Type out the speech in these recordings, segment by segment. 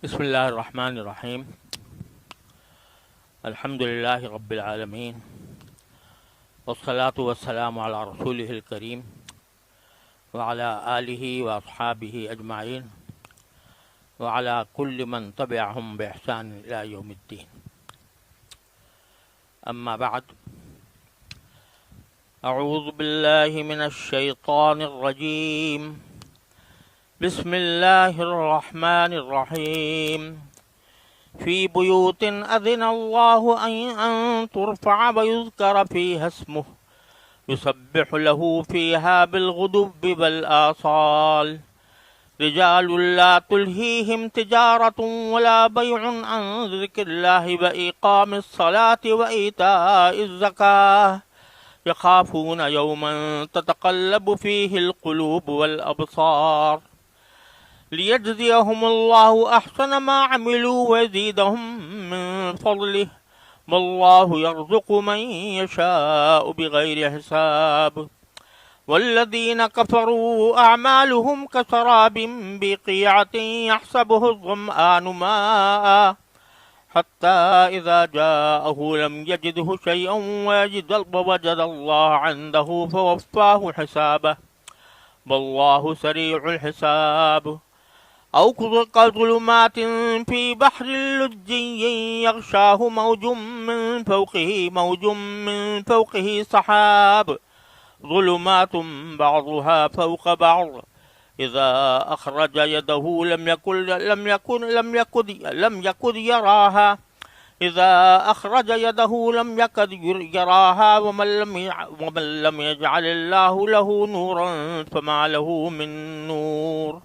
بسم الله الرحمن الرحيم. الحمد لله رب العالمين، والصلاة والسلام على رسوله الكريم وعلى آله وأصحابه أجمعين وعلى كل من تبعهم بإحسان إلى يوم الدين. أما بعد، أعوذ بالله من الشيطان الرجيم. بسم الله الرحمن الرحيم. في بيوت أذن الله أن ترفع ويذكر فيها اسمه يسبح له فيها بالغدو والآصال رجال لا تلهيهم تجارة ولا بيع عن ذكر الله وإقام الصلاة وإيتاء الزكاة يخافون يوما تتقلب فيه القلوب والأبصار ليجزيهم الله أحسن ما عملوا ويزيدهم من فضله والله يرزق من يشاء بغير حساب. والذين كفروا أعمالهم كسراب بقيعة يحسبه الظمآن ماء حتى إذا جاءه لم يجده شيئا ووجد الله عنده فوفاه حسابه والله سريع الحساب. أو كظلمات في بحر لجي يغشاه موج من فوقه سحاب ظلمات بعضها فوق بعض إذا أخرج يده لم يكد يراها ومن لم يجعل الله له نورا فما له من نور.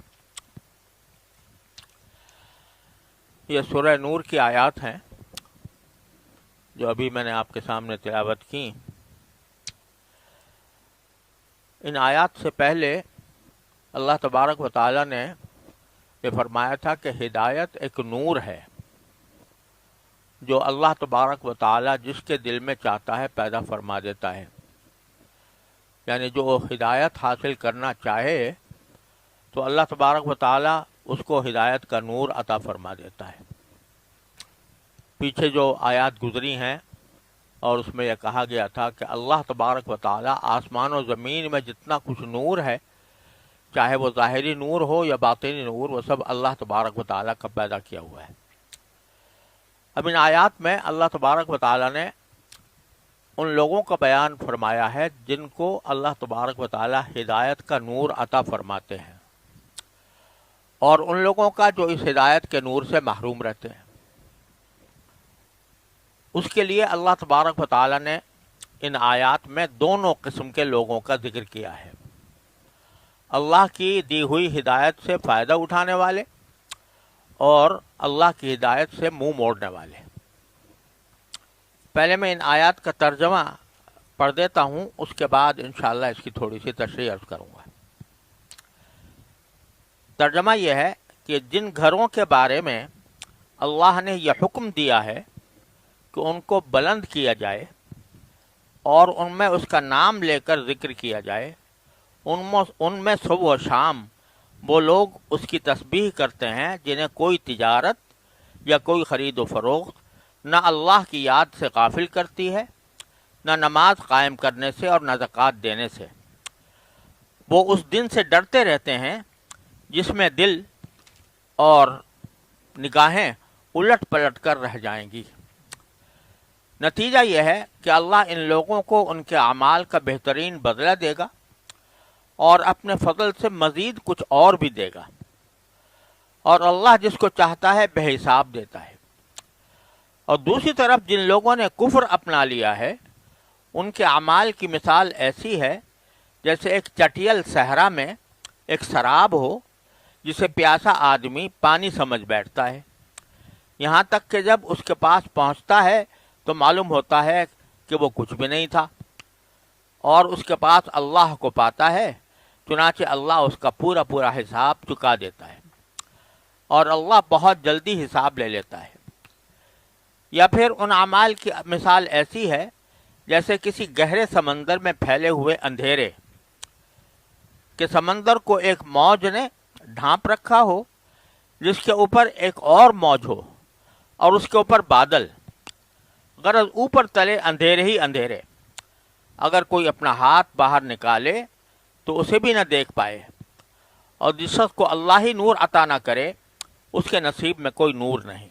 یہ سورہ نور کی آیات ہیں جو ابھی میں نے آپ کے سامنے تلاوت کی. ان آیات سے پہلے اللہ تبارک و تعالیٰ نے یہ فرمایا تھا کہ ہدایت ایک نور ہے جو اللہ تبارک و تعالیٰ جس کے دل میں چاہتا ہے پیدا فرما دیتا ہے. یعنی جو ہدایت حاصل کرنا چاہے تو اللہ تبارک و تعالیٰ اس کو ہدایت کا نور عطا فرما دیتا ہے. پیچھے جو آیات گزری ہیں اور اس میں یہ کہا گیا تھا کہ اللہ تبارک و تعالیٰ آسمان و زمین میں جتنا کچھ نور ہے، چاہے وہ ظاہری نور ہو یا باطنی نور، وہ سب اللہ تبارک و تعالیٰ کا پیدا کیا ہوا ہے. اب ان آیات میں اللہ تبارک و تعالیٰ نے ان لوگوں کا بیان فرمایا ہے جن کو اللہ تبارک و تعالیٰ ہدایت کا نور عطا فرماتے ہیں، اور ان لوگوں کا جو اس ہدایت کے نور سے محروم رہتے ہیں. اس کے لیے اللہ تبارک و تعالیٰ نے ان آیات میں دونوں قسم کے لوگوں کا ذکر کیا ہے. اللہ کی دی ہوئی ہدایت سے فائدہ اٹھانے والے اور اللہ کی ہدایت سے منہ موڑنے والے. پہلے میں ان آیات کا ترجمہ پڑھ دیتا ہوں، اس کے بعد انشاءاللہ اس کی تھوڑی سی تشریح عرض کروں گا. ترجمہ یہ ہے کہ جن گھروں کے بارے میں اللہ نے یہ حکم دیا ہے کہ ان کو بلند کیا جائے اور ان میں اس کا نام لے کر ذکر کیا جائے، ان میں صبح و شام وہ لوگ اس کی تسبیح کرتے ہیں جنہیں کوئی تجارت یا کوئی خرید و فروخت نہ اللہ کی یاد سے غافل کرتی ہے، نہ نماز قائم کرنے سے اور نہ زکوٰۃ دینے سے. وہ اس دن سے ڈرتے رہتے ہیں جس میں دل اور نگاہیں الٹ پلٹ کر رہ جائیں گی. نتیجہ یہ ہے کہ اللہ ان لوگوں کو ان کے اعمال کا بہترین بدلہ دے گا اور اپنے فضل سے مزید کچھ اور بھی دے گا، اور اللہ جس کو چاہتا ہے بے حساب دیتا ہے. اور دوسری طرف جن لوگوں نے کفر اپنا لیا ہے ان کے اعمال کی مثال ایسی ہے جیسے ایک چٹیل صحرا میں ایک سراب ہو جسے پیاسا آدمی پانی سمجھ بیٹھتا ہے، یہاں تک کہ جب اس کے پاس پہنچتا ہے تو معلوم ہوتا ہے کہ وہ کچھ بھی نہیں تھا، اور اس کے پاس اللہ کو پاتا ہے، چنانچہ اللہ اس کا پورا حساب چکا دیتا ہے، اور اللہ بہت جلدی حساب لے لیتا ہے. یا پھر ان اعمال کی مثال ایسی ہے جیسے کسی گہرے سمندر میں پھیلے ہوئے اندھیرے کہ سمندر کو ایک موج نے ڈھانپ رکھا ہو، جس کے اوپر ایک اور موج ہو اور اس کے اوپر بادل، غرض اوپر تلے اندھیرے ہی اندھیرے، اگر کوئی اپنا ہاتھ باہر نکالے تو اسے بھی نہ دیکھ پائے، اور جس شخص کو اللہ ہی نور عطا نہ کرے اس کے نصیب میں کوئی نور نہیں۔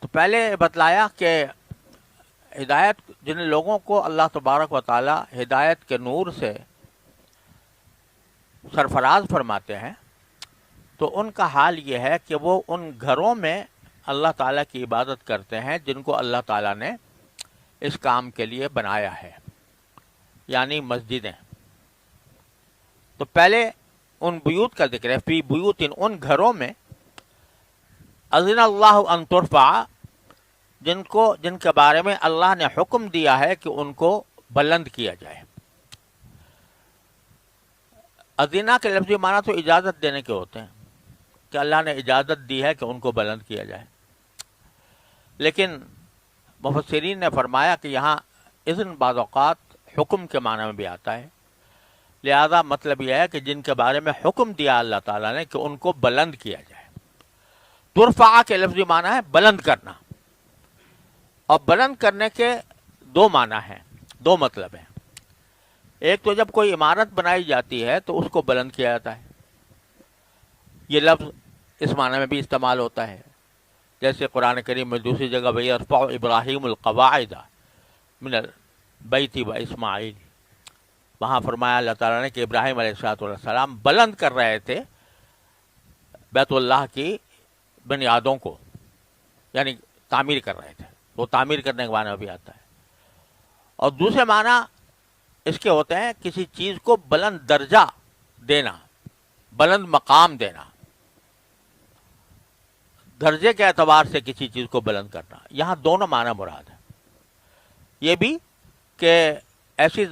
تو پہلے بتلایا کہ ہدایت، جن لوگوں کو اللہ تبارک و تعالی ہدایت کے نور سے سرفراز فرماتے ہیں، تو ان کا حال یہ ہے کہ وہ ان گھروں میں اللہ تعالیٰ کی عبادت کرتے ہیں جن کو اللہ تعالیٰ نے اس کام کے لیے بنایا ہے، یعنی مسجدیں۔ تو پہلے ان بیوت کا ذکر ہے، فی بیوت، ان گھروں میں، اذن اللہ ان ترفع، جن کے بارے میں اللہ نے حکم دیا ہے کہ ان کو بلند کیا جائے۔ اذنا کے لفظی معنی تو اجازت دینے کے ہوتے ہیں، کہ اللہ نے اجازت دی ہے کہ ان کو بلند کیا جائے، لیکن مفسرین نے فرمایا کہ یہاں اذن بعض اوقات حکم کے معنی میں بھی آتا ہے، لہذا مطلب یہ ہے کہ جن کے بارے میں حکم دیا اللہ تعالیٰ نے کہ ان کو بلند کیا جائے۔ ترفع کے لفظی معنی ہے بلند کرنا، اور بلند کرنے کے دو معنی ہیں، دو مطلب ہیں۔ ایک تو جب کوئی عمارت بنائی جاتی ہے تو اس کو بلند کیا جاتا ہے، یہ لفظ اس معنی میں بھی استعمال ہوتا ہے، جیسے قرآن کریم میں دوسری جگہ وَيَرْفَعُ إِبْرَاهِيمُ الْقَوَاعِدَ مِنَ الْبَيْتِ وَإِسْمَاعِيلُ، وہاں فرمایا اللہ تعالیٰ نے کہ ابراہیم علیہ السلام بلند کر رہے تھے بیت اللہ کی بنیادوں کو، یعنی تعمیر کر رہے تھے، وہ تعمیر کرنے کے معنی میں بھی آتا ہے۔ اور دوسرے معنی اس کے ہوتے ہیں کسی چیز کو بلند درجہ دینا، بلند مقام دینا، درجے کے اعتبار سے کسی چیز کو بلند کرنا۔ یہاں دونوں معنی مراد ہے، یہ بھی کہ ایسی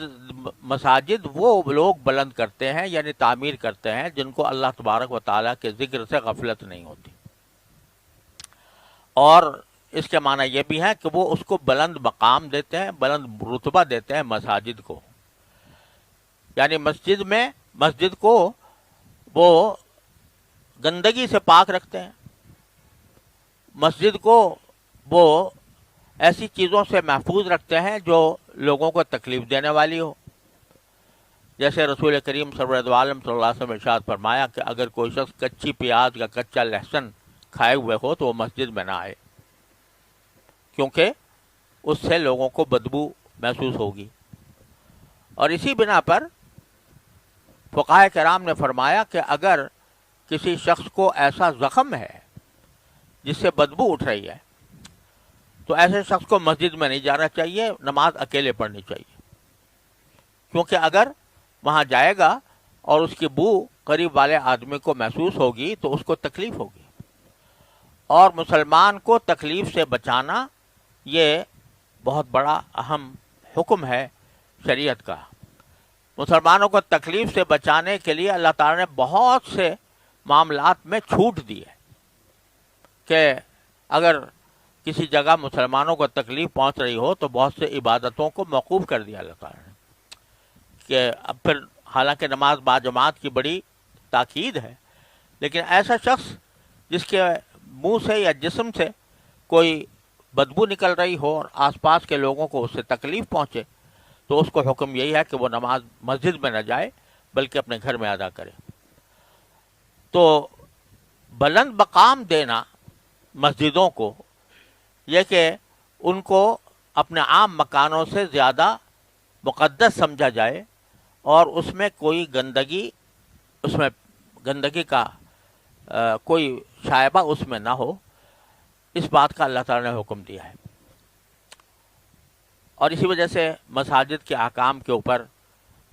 مساجد وہ لوگ بلند کرتے ہیں، یعنی تعمیر کرتے ہیں، جن کو اللہ تبارک و تعالیٰ کے ذکر سے غفلت نہیں ہوتی، اور اس کے معنی یہ بھی ہے کہ وہ اس کو بلند مقام دیتے ہیں، بلند رتبہ دیتے ہیں مساجد کو، یعنی مسجد کو وہ گندگی سے پاک رکھتے ہیں، مسجد کو وہ ایسی چیزوں سے محفوظ رکھتے ہیں جو لوگوں کو تکلیف دینے والی ہو، جیسے رسول کریم سرور عالم صلی اللہ علیہ وسلم نے ارشاد فرمایا کہ اگر کوئی شخص کچی پیاز یا کچا لہسن کھائے ہوئے ہو تو وہ مسجد میں نہ آئے، کیونکہ اس سے لوگوں کو بدبو محسوس ہوگی۔ اور اسی بنا پر فقہاء کرام نے فرمایا کہ اگر کسی شخص کو ایسا زخم ہے جس سے بدبو اٹھ رہی ہے تو ایسے شخص کو مسجد میں نہیں جانا چاہیے، نماز اکیلے پڑھنی چاہیے، کیونکہ اگر وہاں جائے گا اور اس کی بو قریب والے آدمی کو محسوس ہوگی تو اس کو تکلیف ہوگی، اور مسلمان کو تکلیف سے بچانا یہ بہت بڑا اہم حکم ہے شریعت کا۔ مسلمانوں کو تکلیف سے بچانے کے لیے اللہ تعالیٰ نے بہت سے معاملات میں چھوٹ دی ہے، کہ اگر کسی جگہ مسلمانوں کو تکلیف پہنچ رہی ہو تو بہت سے عبادتوں کو موقوف کر دیا اللہ تعالیٰ نے، کہ اب پھر حالانکہ نماز باجماعت کی بڑی تاکید ہے، لیکن ایسا شخص جس کے منہ سے یا جسم سے کوئی بدبو نکل رہی ہو اور آس پاس کے لوگوں کو اس سے تکلیف پہنچے تو اس کو حکم یہی ہے کہ وہ نماز مسجد میں نہ جائے بلکہ اپنے گھر میں ادا کرے۔ تو بلند مقام دینا مسجدوں کو، یہ کہ ان کو اپنے عام مکانوں سے زیادہ مقدس سمجھا جائے اور اس میں کوئی گندگی کا کوئی شائبہ اس میں نہ ہو، اس بات کا اللہ تعالیٰ نے حکم دیا ہے۔ اور اسی وجہ سے مساجد کے احکام کے اوپر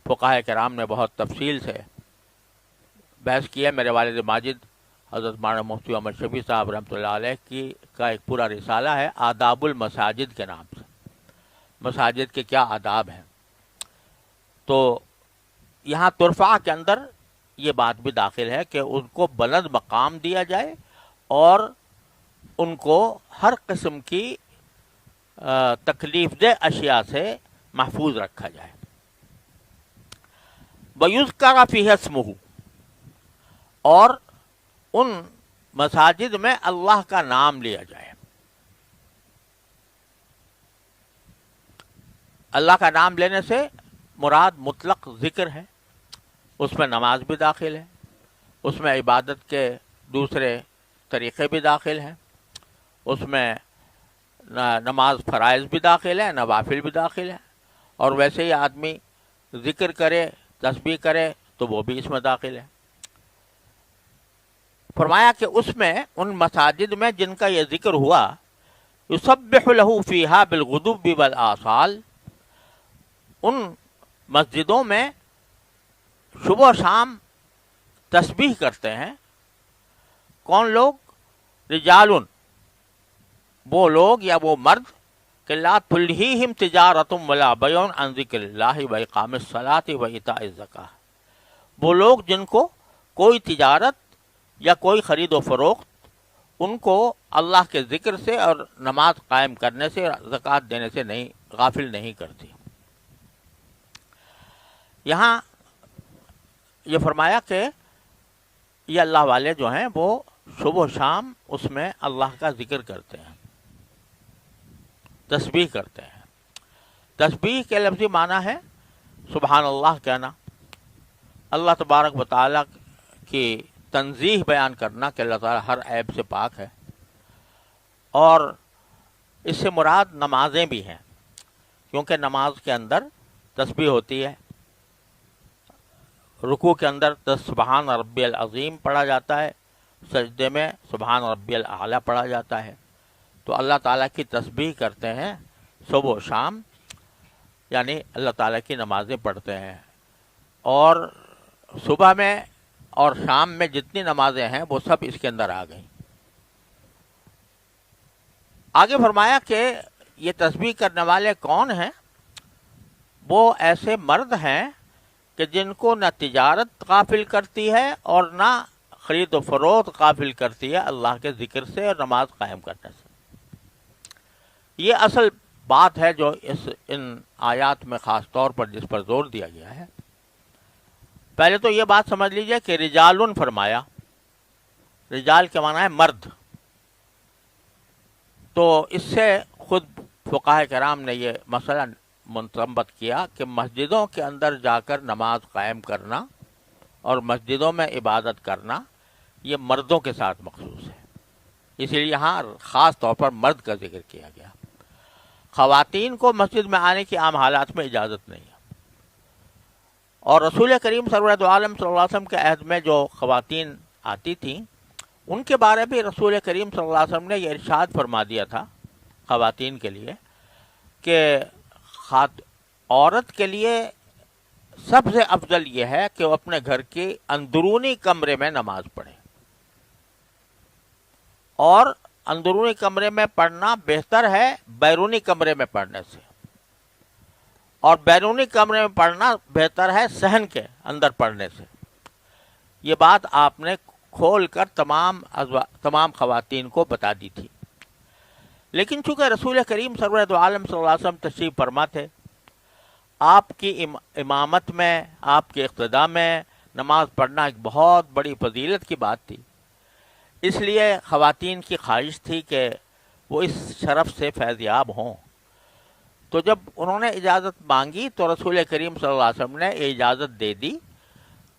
فقہاء کرام نے بہت تفصیل سے بحث کی ہے۔ میرے والد ماجد حضرت مولانا مفتی احمد شفیع صاحب رحمۃ اللہ علیہ کا ایک پورا رسالہ ہے آداب المساجد کے نام سے، مساجد کے کیا آداب ہیں۔ تو یہاں ترفع کے اندر یہ بات بھی داخل ہے کہ ان کو بلند مقام دیا جائے اور ان کو ہر قسم کی تکلیف دہ اشیاء سے محفوظ رکھا جائے۔ وَيُذْكَرَ فِيهِ اسْمُهُ، اور ان مساجد میں اللہ کا نام لیا جائے. اللہ کا نام لینے سے مراد مطلق ذکر ہے، اس میں نماز بھی داخل ہے، اس میں عبادت کے دوسرے طریقے بھی داخل ہیں، اس میں نماز فرائض بھی داخل ہے، نوافل بھی داخل ہے، اور ویسے ہی آدمی ذکر کرے، تسبیح کرے تو وہ بھی اس میں داخل ہے. فرمایا کہ اس میں ان مساجد میں جن کا یہ ذکر ہوا، یسبح لہ فیہا بالغدو والآصال، ان مسجدوں میں صبح و شام تسبیح کرتے ہیں. کون لوگ؟ رجالن، وہ لوگ یا وہ مرد کہ لا تلہیہم تجارۃ ولا بیع عن ذکر اللہ واقام الصلاۃ وایتاء الزکاۃ، وہ لوگ جن کو کوئی تجارت یا کوئی خرید و فروخت ان کو اللہ کے ذکر سے اور نماز قائم کرنے سے، زکوٰۃ دینے سے نہیں غافل نہیں کرتی. یہاں یہ فرمایا کہ یہ اللہ والے جو ہیں وہ صبح و شام اس میں اللہ کا ذکر کرتے ہیں، تسبیح کرتے ہیں. تسبیح کے لفظی معنی ہے سبحان اللہ کہنا، اللہ تبارک و تعالیٰ کی تنزیہ بیان کرنا کہ اللہ تعالیٰ ہر عیب سے پاک ہے. اور اس سے مراد نمازیں بھی ہیں، کیونکہ نماز کے اندر تسبیح ہوتی ہے. رکوع کے اندر سبحان ربی العظیم پڑھا جاتا ہے، سجدے میں سبحان ربی الاعلیٰ پڑھا جاتا ہے. تو اللہ تعالیٰ کی تسبیح کرتے ہیں صبح و شام، یعنی اللہ تعالیٰ کی نمازیں پڑھتے ہیں. اور صبح میں اور شام میں جتنی نمازیں ہیں وہ سب اس کے اندر آ گئیں. آگے فرمایا کہ یہ تسبیح کرنے والے کون ہیں؟ وہ ایسے مرد ہیں کہ جن کو نہ تجارت غافل کرتی ہے اور نہ خرید و فروخت غافل کرتی ہے اللہ کے ذکر سے اور نماز قائم کرنے سے. یہ اصل بات ہے جو ان آیات میں خاص طور پر جس پر زور دیا گیا ہے. پہلے تو یہ بات سمجھ لیجئے کہ رجالن فرمایا، رجال کے معنی ہے مرد. تو اس سے خود فقہاء کرام نے یہ مسئلہ منتبت کیا کہ مسجدوں کے اندر جا کر نماز قائم کرنا اور مسجدوں میں عبادت کرنا یہ مردوں کے ساتھ مخصوص ہے، اس لیے یہاں خاص طور پر مرد کا ذکر کیا گیا. خواتین کو مسجد میں آنے کی عام حالات میں اجازت نہیں ہے. اور رسول کریم سرورت عالم صلی اللہ علیہ وسلم کے عہد میں جو خواتین آتی تھیں ان کے بارے میں رسول کریم صلی اللہ علیہ وسلم نے یہ ارشاد فرما دیا تھا خواتین کے لیے کہ عورت کے لیے سب سے افضل یہ ہے کہ وہ اپنے گھر کے اندرونی کمرے میں نماز پڑھے، اور اندرونی کمرے میں پڑھنا بہتر ہے بیرونی کمرے میں پڑھنے سے، اور بیرونی کمرے میں پڑھنا بہتر ہے صحن کے اندر پڑھنے سے. یہ بات آپ نے کھول کر تمام خواتین کو بتا دی تھی. لیکن چونکہ رسول کریم سرورت عالم صلی اللہ علیہ وسلم تشریف فرما تھے، آپ کی امامت میں، آپ کے اقتداء میں نماز پڑھنا ایک بہت بڑی فضیلت کی بات تھی، اس لیے خواتین کی خواہش تھی کہ وہ اس شرف سے فیض یاب ہوں. تو جب انہوں نے اجازت مانگی تو رسول کریم صلی اللہ علیہ وسلم نے یہ اجازت دے دی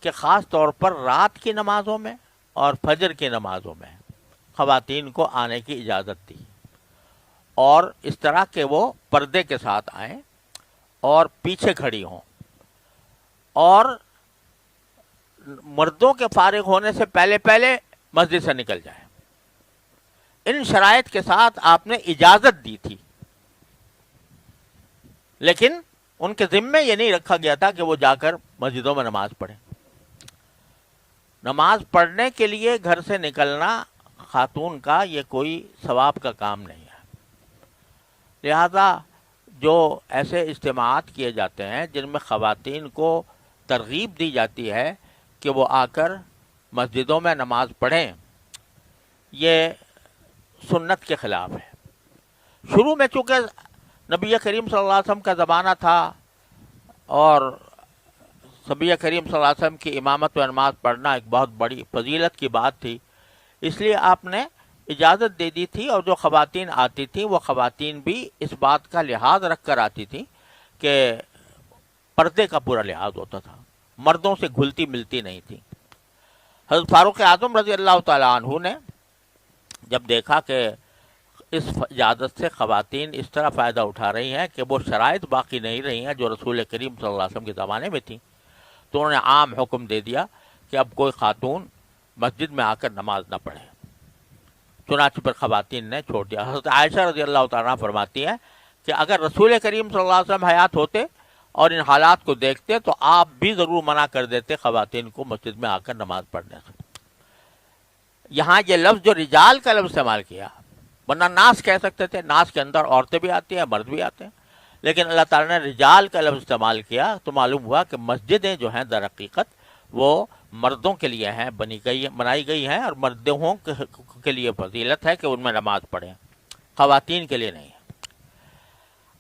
کہ خاص طور پر رات کی نمازوں میں اور فجر کی نمازوں میں خواتین کو آنے کی اجازت دی، اور اس طرح کہ وہ پردے کے ساتھ آئیں اور پیچھے کھڑی ہوں، اور مردوں کے فارغ ہونے سے پہلے پہلے مسجد سے نکل جائیں. ان شرائط کے ساتھ آپ نے اجازت دی تھی، لیکن ان کے ذمے یہ نہیں رکھا گیا تھا کہ وہ جا کر مسجدوں میں نماز پڑھیں. نماز پڑھنے کے لیے گھر سے نکلنا خاتون کا یہ کوئی ثواب کا کام نہیں ہے. لہذا جو ایسے اجتماعات کیے جاتے ہیں جن میں خواتین کو ترغیب دی جاتی ہے کہ وہ آ کر مسجدوں میں نماز پڑھیں، یہ سنت کے خلاف ہے. شروع میں چونکہ نبی کریم صلی اللہ علیہ وسلم کا زمانہ تھا اور نبی کریم صلی اللہ علیہ وسلم کی امامت و نماز پڑھنا ایک بہت بڑی فضیلت کی بات تھی، اس لیے آپ نے اجازت دے دی تھی، اور جو خواتین آتی تھیں وہ خواتین بھی اس بات کا لحاظ رکھ کر آتی تھیں کہ پردے کا پورا لحاظ ہوتا تھا، مردوں سے گھلتی ملتی نہیں تھی۔ حضرت فاروق اعظم رضی اللہ تعالیٰ عنہ نے جب دیکھا کہ اس اجازت سے خواتین اس طرح فائدہ اٹھا رہی ہیں کہ وہ شرائط باقی نہیں رہی ہیں جو رسول کریم صلی اللہ علیہ وسلم کے زمانے میں تھیں، تو انہوں نے عام حکم دے دیا کہ اب کوئی خاتون مسجد میں آ کر نماز نہ پڑھے۔ چنانچہ پر خواتین نے چھوڑ دیا۔ حضرت عائشہ رضی اللہ تعالیٰ عنہ فرماتی ہیں کہ اگر رسول کریم صلی اللہ علیہ وسلم حیات ہوتے اور ان حالات کو دیکھتے تو آپ بھی ضرور منع کر دیتے خواتین کو مسجد میں آ کر نماز پڑھنے سے۔ یہاں یہ لفظ جو رجال کا لفظ استعمال کیا، ورنہ ناس کہہ سکتے تھے، ناس کے اندر عورتیں بھی آتی ہیں، مرد بھی آتے ہیں، لیکن اللہ تعالیٰ نے رجال کا لفظ استعمال کیا تو معلوم ہوا کہ مسجدیں جو ہیں در حقیقت وہ مردوں کے لیے ہیں، بنائی گئی ہیں، اور مردوں کے لیے فضیلت ہے کہ ان میں نماز پڑھیں، خواتین کے لیے نہیں ہے۔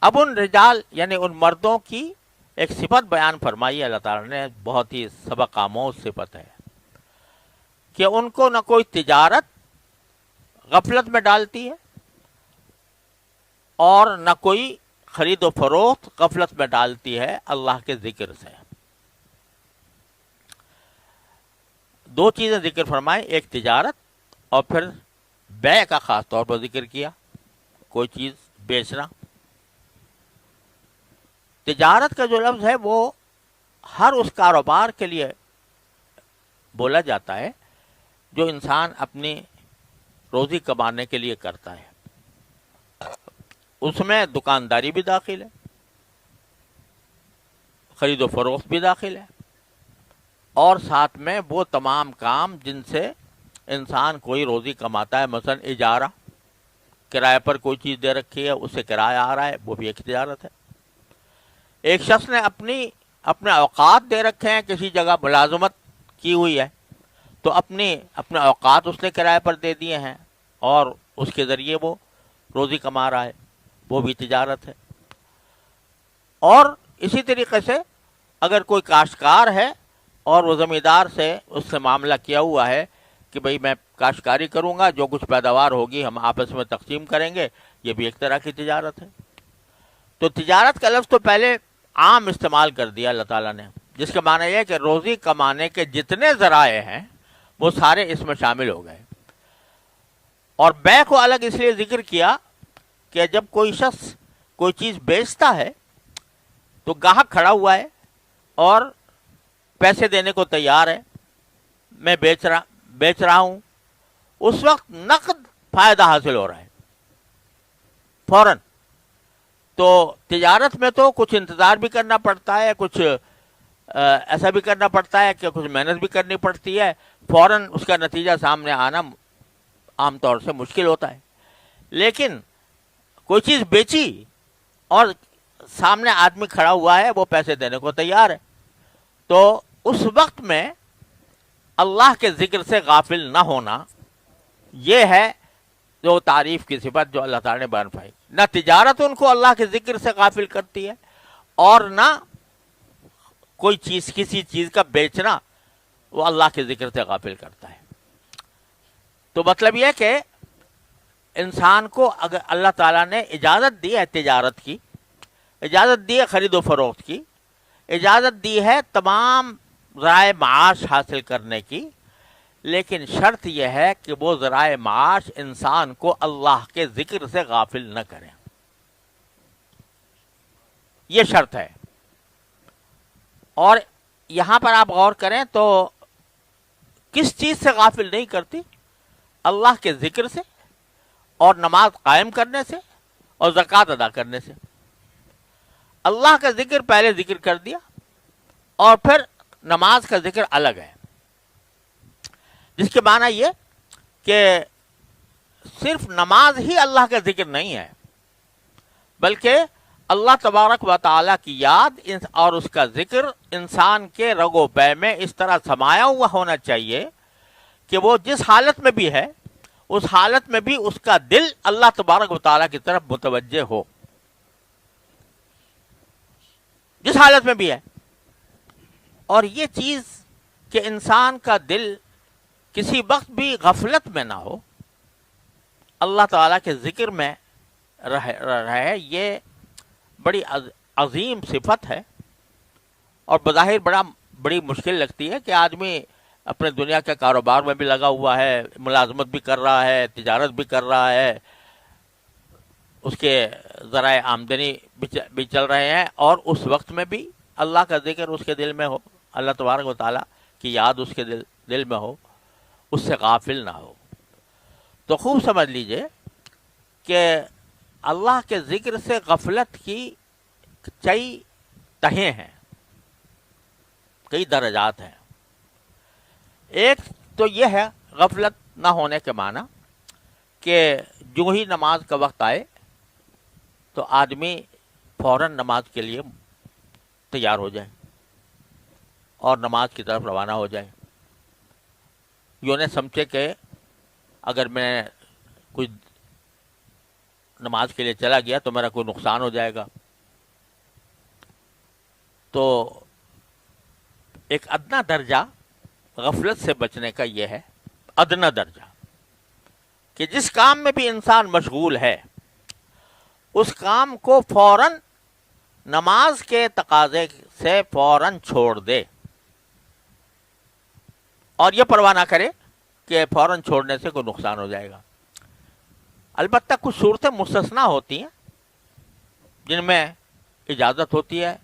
اب ان رجال یعنی ان مردوں کی ایک صفت بیان فرمائی اللہ تعالیٰ نے، بہت ہی سبق آموز صفت ہے کہ ان کو نہ کوئی تجارت غفلت میں ڈالتی ہے اور نہ کوئی خرید و فروخت غفلت میں ڈالتی ہے اللہ کے ذکر سے۔ دو چیزیں ذکر فرمائیں، ایک تجارت اور پھر بیع کا خاص طور پر ذکر کیا، کوئی چیز بیچنا۔ تجارت کا جو لفظ ہے وہ ہر اس کاروبار کے لیے بولا جاتا ہے جو انسان اپنی روزی کمانے کے لیے کرتا ہے، اس میں دکانداری بھی داخل ہے، خرید و فروخت بھی داخل ہے، اور ساتھ میں وہ تمام کام جن سے انسان کوئی روزی کماتا ہے، مثلا اجارہ، کرائے پر کوئی چیز دے رکھی ہے، اس سے کرایہ آ رہا ہے، وہ بھی ایک تجارت ہے۔ ایک شخص نے اپنے اوقات دے رکھے ہیں، کسی جگہ ملازمت کی ہوئی ہے تو اپنے اوقات اس نے کرائے پر دے دیے ہیں اور اس کے ذریعے وہ روزی کما رہا ہے، وہ بھی تجارت ہے۔ اور اسی طریقے سے اگر کوئی کاشتکار ہے اور وہ زمیندار سے اس سے معاملہ کیا ہوا ہے کہ بھئی میں کاشتکاری کروں گا، جو کچھ پیداوار ہوگی ہم آپس میں تقسیم کریں گے، یہ بھی ایک طرح کی تجارت ہے۔ تو تجارت کا لفظ تو پہلے عام استعمال کر دیا اللہ تعالیٰ نے، جس کا معنی یہ ہے کہ روزی کمانے کے جتنے ذرائع ہیں وہ سارے اس میں شامل ہو گئے۔ اور بیع کو الگ اس لیے ذکر کیا کہ جب کوئی شخص کوئی چیز بیچتا ہے تو گاہک کھڑا ہوا ہے اور پیسے دینے کو تیار ہے، میں بیچ رہا ہوں، اس وقت نقد فائدہ حاصل ہو رہا ہے فوراً۔ تو تجارت میں تو کچھ انتظار بھی کرنا پڑتا ہے، کچھ ایسا بھی کرنا پڑتا ہے کہ کچھ محنت بھی کرنی پڑتی ہے، فوراً اس کا نتیجہ سامنے آنا عام طور سے مشکل ہوتا ہے۔ لیکن کوئی چیز بیچی اور سامنے آدمی کھڑا ہوا ہے، وہ پیسے دینے کو تیار ہے، تو اس وقت میں اللہ کے ذکر سے غافل نہ ہونا، یہ ہے جو تعریف کی صفت جو اللہ تعالیٰ نے بیان فرمائی۔ نہ تجارت ان کو اللہ کے ذکر سے غافل کرتی ہے اور نہ کوئی چیز کسی چیز کا بیچنا وہ اللہ کے ذکر سے غافل کرتا ہے۔ تو مطلب یہ کہ انسان کو اگر اللہ تعالیٰ نے اجازت دی ہے تجارت کی، اجازت دی ہے خرید و فروخت کی، اجازت دی ہے تمام ذرائع معاش حاصل کرنے کی، لیکن شرط یہ ہے کہ وہ ذرائع معاش انسان کو اللہ کے ذکر سے غافل نہ کریں، یہ شرط ہے۔ اور یہاں پر آپ غور کریں تو کس چیز سے غافل نہیں کرتی؟ اللہ کے ذکر سے اور نماز قائم کرنے سے اور زکوٰۃ ادا کرنے سے۔ اللہ کا ذکر پہلے ذکر کر دیا اور پھر نماز کا ذکر الگ ہے، جس کے معنی یہ کہ صرف نماز ہی اللہ کا ذکر نہیں ہے، بلکہ اللہ تبارک و تعالیٰ کی یاد اور اس کا ذکر انسان کے رگ و پے میں اس طرح سمایا ہوا ہونا چاہیے کہ وہ جس حالت میں بھی ہے اس حالت میں بھی اس کا دل اللہ تبارک و تعالیٰ کی طرف متوجہ ہو، جس حالت میں بھی ہے۔ اور یہ چیز کہ انسان کا دل کسی وقت بھی غفلت میں نہ ہو، اللہ تعالیٰ کے ذکر میں رہے، یہ بڑی عظیم صفت ہے، اور بظاہر بڑی مشکل لگتی ہے کہ آدمی اپنے دنیا کے کاروبار میں بھی لگا ہوا ہے، ملازمت بھی کر رہا ہے، تجارت بھی کر رہا ہے، اس کے ذرائع آمدنی بھی چل رہے ہیں، اور اس وقت میں بھی اللہ کا ذکر اس کے دل میں ہو، اللہ تبارک و تعالیٰ کی یاد اس کے دل میں ہو، اس سے غافل نہ ہو۔ تو خوب سمجھ لیجئے کہ اللہ کے ذکر سے غفلت کی کئی تہیں ہیں، کئی درجات ہیں۔ ایک تو یہ ہے غفلت نہ ہونے کے معنی کہ جو ہی نماز کا وقت آئے تو آدمی فوراً نماز کے لیے تیار ہو جائے اور نماز کی طرف روانہ ہو جائے، یوں نہ سمجھے کہ اگر میں کوئی نماز کے لیے چلا گیا تو میرا کوئی نقصان ہو جائے گا۔ تو ایک ادنا درجہ غفلت سے بچنے کا یہ ہے، ادنا درجہ، کہ جس کام میں بھی انسان مشغول ہے اس کام کو فوراً نماز کے تقاضے سے فوراً چھوڑ دے، اور یہ پرواہ نہ کرے کہ فوراً چھوڑنے سے کوئی نقصان ہو جائے گا۔ البتہ کچھ صورتیں مستثنا ہوتی ہیں جن میں اجازت ہوتی ہے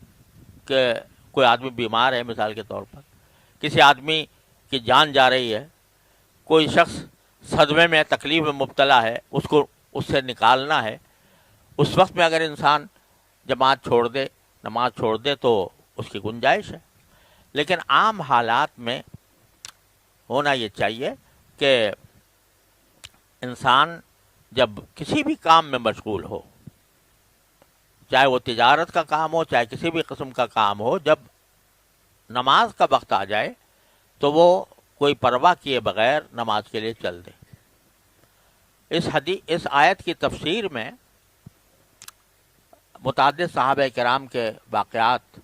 کہ کوئی آدمی بیمار ہے، مثال کے طور پر کسی آدمی کی جان جا رہی ہے، کوئی شخص صدمے میں تکلیف میں مبتلا ہے، اس کو اس سے نکالنا ہے، اس وقت میں اگر انسان جماعت چھوڑ دے، نماز چھوڑ دے تو اس کی گنجائش ہے۔ لیکن عام حالات میں ہونا یہ چاہیے کہ انسان جب کسی بھی کام میں مشغول ہو، چاہے وہ تجارت کا کام ہو، چاہے کسی بھی قسم کا کام ہو، جب نماز کا وقت آ جائے تو وہ کوئی پرواہ کیے بغیر نماز کے لیے چل دے۔ اس آیت کی تفسیر میں متعدد صحابہ کرام کے واقعات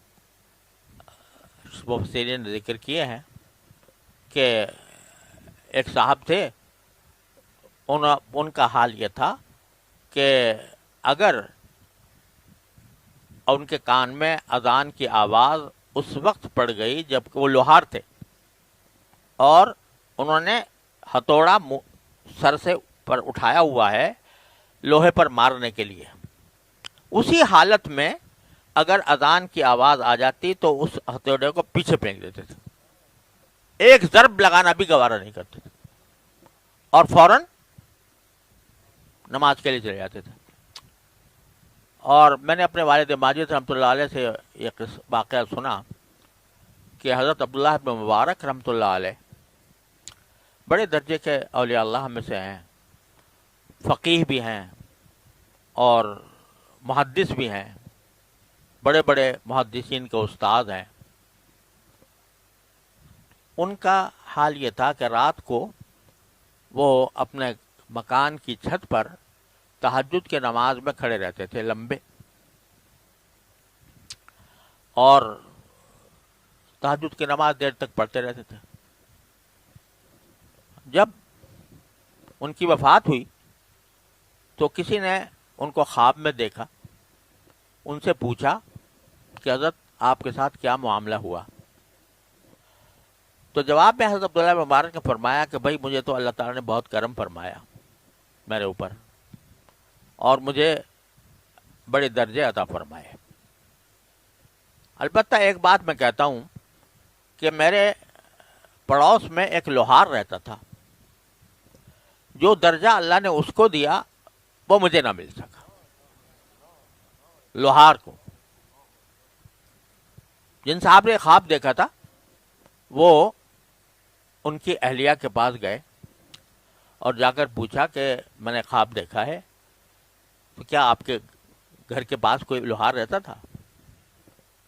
مفسرین نے ذکر کیے ہیں کہ ایک صاحب تھے، ان کا حال یہ تھا کہ اگر ان کے کان میں اذان کی آواز اس وقت پڑ گئی جب وہ لوہار تھے اور انہوں نے ہتھوڑا سر سے پر اٹھایا ہوا ہے لوہے پر مارنے کے لیے، اسی حالت میں اگر اذان کی آواز آ جاتی تو اس ہتھوڑے کو پیچھے پھینک دیتے تھے، ایک ضرب لگانا بھی گوارا نہیں کرتے تھے، اور فوراً نماز کے لیے چلے جاتے تھے۔ اور میں نے اپنے والد ماجد رحمۃ اللہ علیہ سے یہ واقعہ سنا کہ حضرت عبداللہ بن مبارک رحمۃ اللہ علیہ بڑے درجے کے اولیاء اللہ میں سے ہیں، فقیہ بھی ہیں اور محدث بھی ہیں، بڑے بڑے محدثین کے استاد ہیں۔ ان کا حال یہ تھا کہ رات کو وہ اپنے مکان کی چھت پر تہجد کے نماز میں کھڑے رہتے تھے لمبے، اور تہجد کی نماز دیر تک پڑھتے رہتے تھے۔ جب ان کی وفات ہوئی تو کسی نے ان کو خواب میں دیکھا، ان سے پوچھا کہ حضرت آپ کے ساتھ کیا معاملہ ہوا؟ تو جواب میں حضرت عبداللہ مبارک نے فرمایا کہ بھائی مجھے تو اللہ تعالیٰ نے بہت کرم فرمایا میرے اوپر، اور مجھے بڑے درجے عطا فرمائے۔ البتہ ایک بات میں کہتا ہوں کہ میرے پڑوس میں ایک لوہار رہتا تھا، جو درجہ اللہ نے اس کو دیا وہ مجھے نہ مل سکا۔ لوہار کو جن صاحب نے خواب دیکھا تھا وہ ان کی اہلیہ کے پاس گئے اور جا کر پوچھا کہ میں نے خواب دیکھا ہے، تو کیا آپ کے گھر کے پاس کوئی لوہار رہتا تھا؟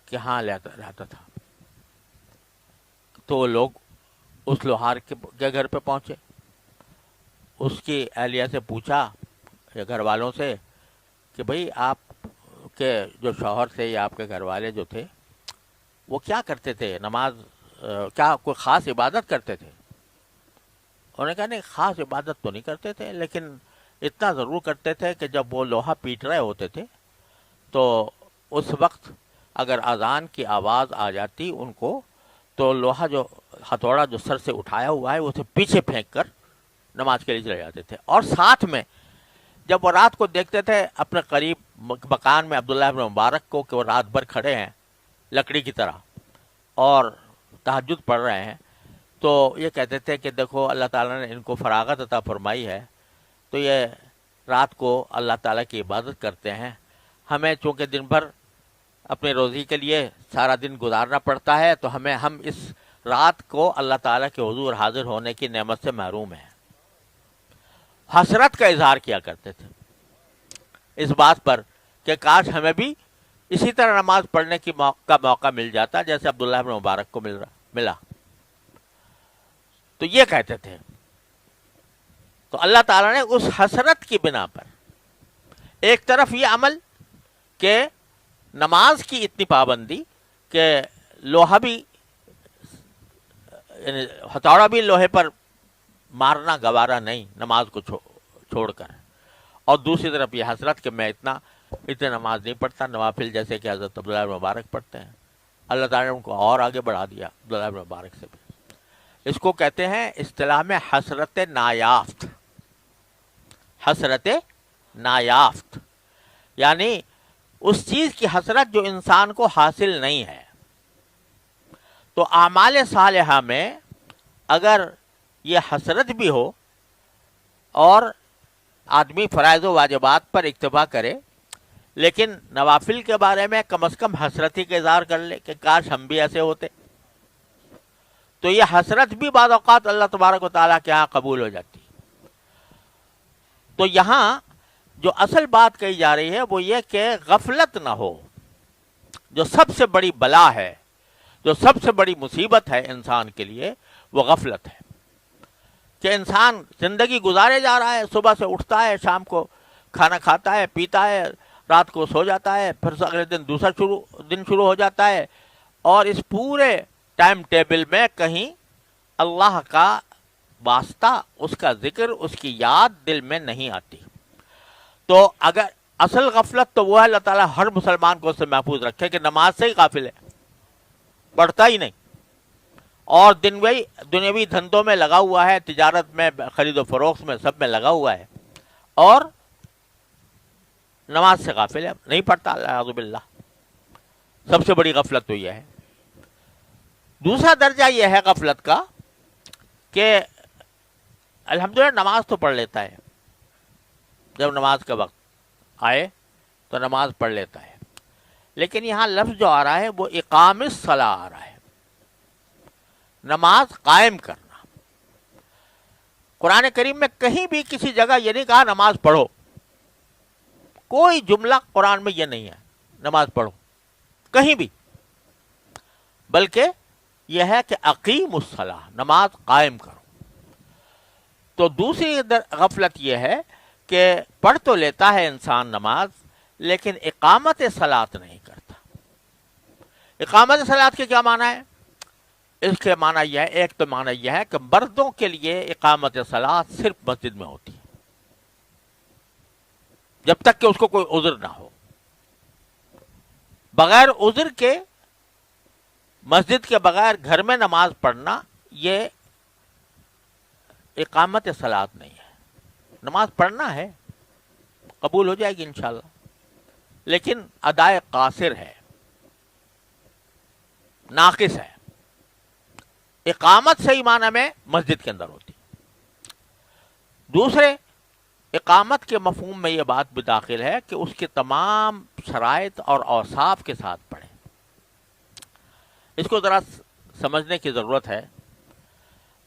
کہ ہاں رہتا تھا۔ تو وہ لوگ اس لوہار کے گھر پہ پہنچے، اس کی اہلیہ سے پوچھا یا گھر والوں سے کہ بھئی آپ کے جو شوہر تھے یا آپ کے گھر والے جو تھے وہ کیا کرتے تھے نماز کیا کوئی خاص عبادت کرتے تھے؟ انہوں نے کہا نہیں، خاص عبادت تو نہیں کرتے تھے، لیکن اتنا ضرور کرتے تھے کہ جب وہ لوہا پیٹ رہے ہوتے تھے تو اس وقت اگر اذان کی آواز آ جاتی ان کو، تو لوہا جو ہتھوڑا جو سر سے اٹھایا ہوا ہے اسے پیچھے پھینک کر نماز کے لیے چلے جاتے تھے۔ اور ساتھ میں جب وہ رات کو دیکھتے تھے اپنے قریب مکان میں عبداللہ ابن مبارک کو کہ وہ رات بھر کھڑے ہیں لکڑی کی طرح اور تہجد پڑھ رہے ہیں، تو یہ کہتے تھے کہ دیکھو اللہ تعالیٰ نے ان کو فراغت عطا فرمائی ہے، تو یہ رات کو اللہ تعالیٰ کی عبادت کرتے ہیں، ہمیں چونکہ دن بھر اپنے روزی کے لیے سارا دن گزارنا پڑتا ہے، تو ہم اس رات کو اللہ تعالیٰ کے حضور حاضر ہونے کی نعمت سے محروم ہیں۔ حسرت کا اظہار کیا کرتے تھے اس بات پر کہ کاش ہمیں بھی اسی طرح نماز پڑھنے کا موقع مل جاتا جیسے عبداللہ ابن مبارک کو ملا۔ تو یہ کہتے تھے، تو اللہ تعالیٰ نے اس حسرت کی بنا پر ایک طرف یہ عمل کہ نماز کی اتنی پابندی کہ لوہا بھی یعنی ہتھوڑا بھی لوہے پر مارنا گوارا نہیں نماز کو چھوڑ کر، اور دوسری طرف یہ حسرت کہ میں اتنے نماز نہیں پڑھتا نوافل جیسے کہ حضرت عبداللہ بن مبارک پڑھتے ہیں۔ اللہ تعالیٰ نے ان کو اور آگے بڑھا دیا عبداللہ بن مبارک سے بھی۔ اس کو کہتے ہیں اصطلاح میں حسرت نایافت۔ حسرت نایافت یعنی اس چیز کی حسرت جو انسان کو حاصل نہیں ہے۔ تو اعمال صالحہ میں اگر یہ حسرت بھی ہو اور آدمی فرائض و واجبات پر اکتفا کرے، لیکن نوافل کے بارے میں کم از کم حسرت ہی کا اظہار کر لے کہ کاش ہم بھی ایسے ہوتے، تو یہ حسرت بھی بعض اوقات اللہ تبارک و تعالیٰ کے ہاں قبول ہو جاتی۔ تو یہاں جو اصل بات کہی جا رہی ہے وہ یہ کہ غفلت نہ ہو۔ جو سب سے بڑی بلا ہے، جو سب سے بڑی مصیبت ہے انسان کے لیے، وہ غفلت ہے کہ انسان زندگی گزارے جا رہا ہے، صبح سے اٹھتا ہے، شام کو کھانا کھاتا ہے، پیتا ہے، رات کو سو جاتا ہے، پھر اگلے دن دوسرا دن شروع ہو جاتا ہے، اور اس پورے ٹائم ٹیبل میں کہیں اللہ کا واسطہ، اس کا ذکر، اس کی یاد دل میں نہیں آتی۔ تو اگر اصل غفلت تو وہ ہے، اللہ تعالیٰ ہر مسلمان کو اس سے محفوظ رکھے کہ نماز سے ہی غافل ہے، پڑھتا ہی نہیں، اور دنیاوی دھندوں میں لگا ہوا ہے، تجارت میں، خرید و فروخت میں، سب میں لگا ہوا ہے، اور نماز سے غافل ہے، نہیں پڑھتا، اعوذ باللہ۔ سب سے بڑی غفلت تو یہ ہے۔ دوسرا درجہ یہ ہے غفلت کا کہ الحمدللہ نماز تو پڑھ لیتا ہے، جب نماز کا وقت آئے تو نماز پڑھ لیتا ہے، لیکن یہاں لفظ جو آ رہا ہے وہ اقام الصلاۃ آ رہا ہے، نماز قائم کرنا۔ قرآن کریم میں کہیں بھی کسی جگہ یہ نہیں کہا نماز پڑھو، کوئی جملہ قرآن میں یہ نہیں ہے نماز پڑھو کہیں بھی، بلکہ یہ ہے کہ اقیم الصلاۃ، نماز قائم کرو۔ تو دوسری غفلت یہ ہے کہ پڑھ تو لیتا ہے انسان نماز، لیکن اقامت صلاۃ نہیں کرتا۔ اقامت صلاۃ کے کیا معنی ہے؟ اس کے معنی یہ ہے، ایک تو معنی یہ ہے کہ مردوں کے لیے اقامت صلاۃ صرف مسجد میں ہوتی ہے، جب تک کہ اس کو کوئی عذر نہ ہو۔ بغیر عذر کے مسجد کے بغیر گھر میں نماز پڑھنا یہ اقامت صلاۃ نہیں ہے۔ نماز پڑھنا ہے، قبول ہو جائے گی انشاءاللہ، لیکن ادائے قاصر ہے، ناقص ہے۔ اقامت صحیح معنی میں مسجد کے اندر ہوتی۔ دوسرے، اقامت کے مفہوم میں یہ بات بھی داخل ہے کہ اس کے تمام شرائط اور اوصاف کے ساتھ پڑھیں۔ اس کو ذرا سمجھنے کی ضرورت ہے۔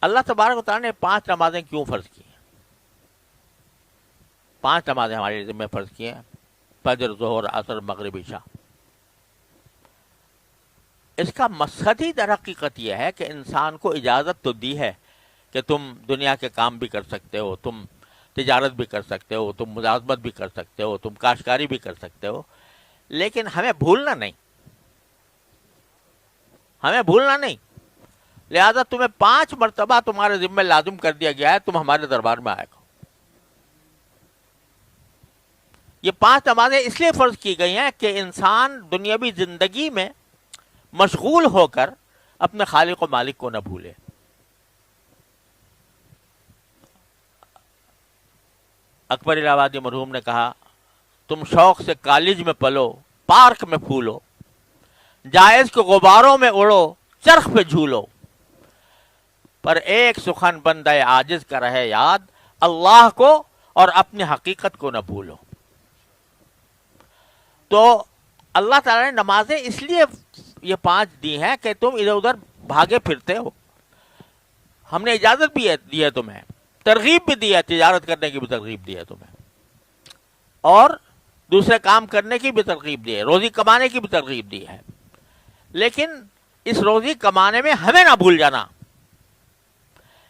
اللہ تبارک و تعالیٰ نے 5 نمازیں کیوں فرض کی ہیں؟ 5 نمازیں ہمارے ذمہ فرض کی ہیں، فجر، ظہر، عصر، مغرب، عشاء۔ اس کا مقصد ہی در حقیقت یہ ہے کہ انسان کو اجازت تو دی ہے کہ تم دنیا کے کام بھی کر سکتے ہو، تم تجارت بھی کر سکتے ہو، تم ملازمت بھی کر سکتے ہو، تم کاشتکاری بھی کر سکتے ہو، لیکن ہمیں بھولنا نہیں ہمیں بھولنا نہیں. لہذا تمہیں 5 مرتبہ تمہارے ذمہ لازم کر دیا گیا ہے تم ہمارے دربار میں آئے گا. یہ 5 نمازیں اس لیے فرض کی گئی ہیں کہ انسان دنیاوی زندگی میں مشغول ہو کر اپنے خالق و مالک کو نہ بھولے. اکبر الہ آبادی مرحوم نے کہا تم شوق سے کالج میں پلو، پارک میں پھولو، جائز کے غباروں میں اڑو، چرخ پہ جھولو، پر ایک سخن بندہ عاجز کا رہے یاد، اللہ کو اور اپنی حقیقت کو نہ بھولو. تو اللہ تعالیٰ نے نمازیں اس لیے یہ 5 دی ہیں کہ تم ادھر ادھر بھاگے پھرتے ہو. ہم نے اجازت بھی دی ہے تمہیں، ترغیب بھی دی ہے، تجارت کرنے کی بھی ترغیب دی ہے تمہیں، اور دوسرے کام کرنے کی بھی ترغیب دی ہے، روزی کمانے کی بھی ترغیب دی ہے. لیکن اس روزی کمانے میں ہمیں نہ بھول جانا.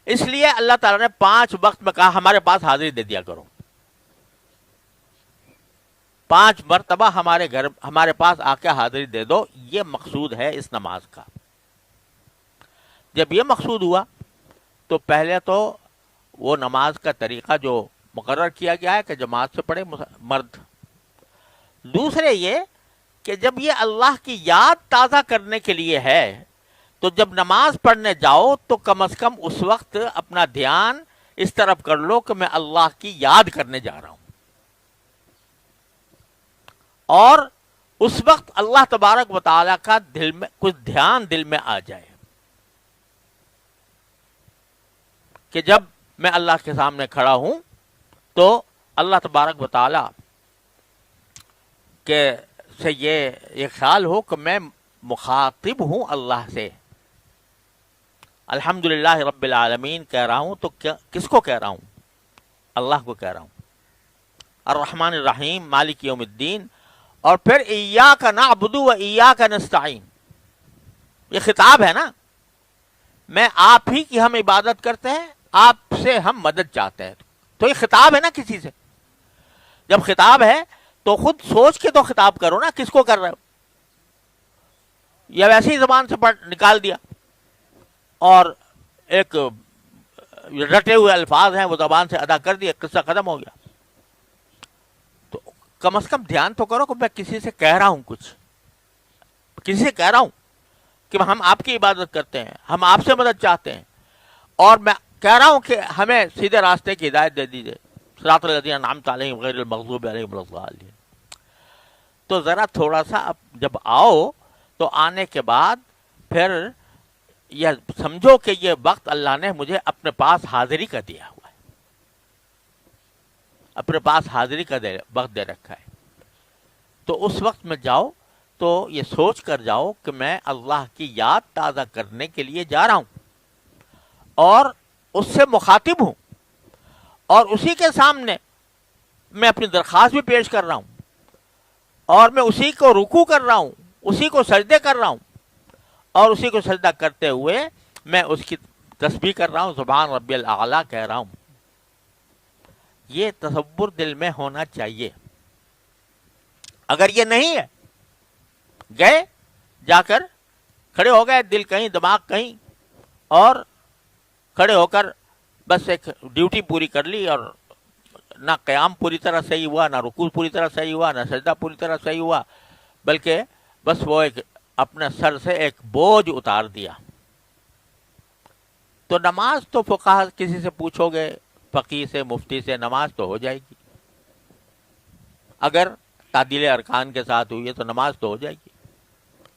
اس لیے اللہ تعالیٰ نے 5 وقت میں کہا ہمارے پاس حاضری دے دیا کرو. 5 مرتبہ ہمارے پاس آ کے حاضری دے دو. یہ مقصود ہے اس نماز کا. جب یہ مقصود ہوا تو پہلے تو وہ نماز کا طریقہ جو مقرر کیا گیا ہے کہ جماعت سے پڑھے مرد. دوسرے یہ کہ جب یہ اللہ کی یاد تازہ کرنے کے لیے ہے تو جب نماز پڑھنے جاؤ تو کم از کم اس وقت اپنا دھیان اس طرف کر لو کہ میں اللہ کی یاد کرنے جا رہا ہوں. اور اس وقت اللہ تبارک و تعالیٰ کا دل میں کچھ دھیان دل میں آ جائے کہ جب میں اللہ کے سامنے کھڑا ہوں تو اللہ تبارک و تعالیٰ کے سے یہ خیال ہو کہ میں مخاطب ہوں اللہ سے. الحمدللہ رب العالمین کہہ رہا ہوں تو کس کو کہہ رہا ہوں؟ اللہ کو کہہ رہا ہوں. الرحمن الرحیم مالک یوم الدین، اور پھر ایاک نعبد و ایاک نستعین. یہ خطاب ہے نا، میں آپ ہی کی ہم عبادت کرتے ہیں، آپ سے ہم مدد چاہتے ہیں. تو یہ خطاب ہے نا کسی سے. جب خطاب ہے تو خود سوچ کے تو خطاب کرو نا، کس کو کر رہے ہو. یا ویسے ہی زبان سے نکال دیا اور ایک رٹے ہوئے الفاظ ہیں وہ زبان سے ادا کر دیے، قصہ ختم ہو گیا. تو کم از کم دھیان تو کرو کہ میں کسی سے کہہ رہا ہوں، کچھ کسی سے کہہ رہا ہوں کہ ہم آپ کی عبادت کرتے ہیں، ہم آپ سے مدد چاہتے ہیں، اور میں کہہ رہا ہوں کہ ہمیں سیدھے راستے کی ہدایت دے دیجیے. صراط الذین انعمت علیہم غیر المغضوب علیہم ولا الضالین. تو ذرا تھوڑا سا اب جب آؤ تو آنے کے بعد پھر یہ سمجھو کہ یہ وقت اللہ نے مجھے اپنے پاس حاضری کا دیا ہوا ہے، اپنے پاس حاضری کا وقت دے رکھا ہے. تو اس وقت میں جاؤ تو یہ سوچ کر جاؤ کہ میں اللہ کی یاد تازہ کرنے کے لیے جا رہا ہوں اور اس سے مخاطب ہوں، اور اسی کے سامنے میں اپنی درخواست بھی پیش کر رہا ہوں، اور میں اسی کو رکوع کر رہا ہوں، اسی کو سجدے کر رہا ہوں، اور اسی کو سجدہ کرتے ہوئے میں اس کی تسبیح کر رہا ہوں، سبحان ربی الاعلیٰ کہہ رہا ہوں. یہ تصور دل میں ہونا چاہیے. اگر یہ نہیں ہے، گئے جا کر کھڑے ہو گئے، دل کہیں دماغ کہیں، اور کھڑے ہو کر بس ایک ڈیوٹی پوری کر لی، اور نہ قیام پوری طرح صحیح ہوا، نہ رکوع پوری طرح صحیح ہوا، نہ سجدہ پوری طرح صحیح ہوا، بلکہ بس وہ ایک اپنے سر سے ایک بوجھ اتار دیا. تو نماز تو فقہا کسی سے پوچھو گے، فقیہ سے، مفتی سے، نماز تو ہو جائے گی. اگر تعدیل ارکان کے ساتھ ہوئی ہے تو نماز تو ہو جائے گی.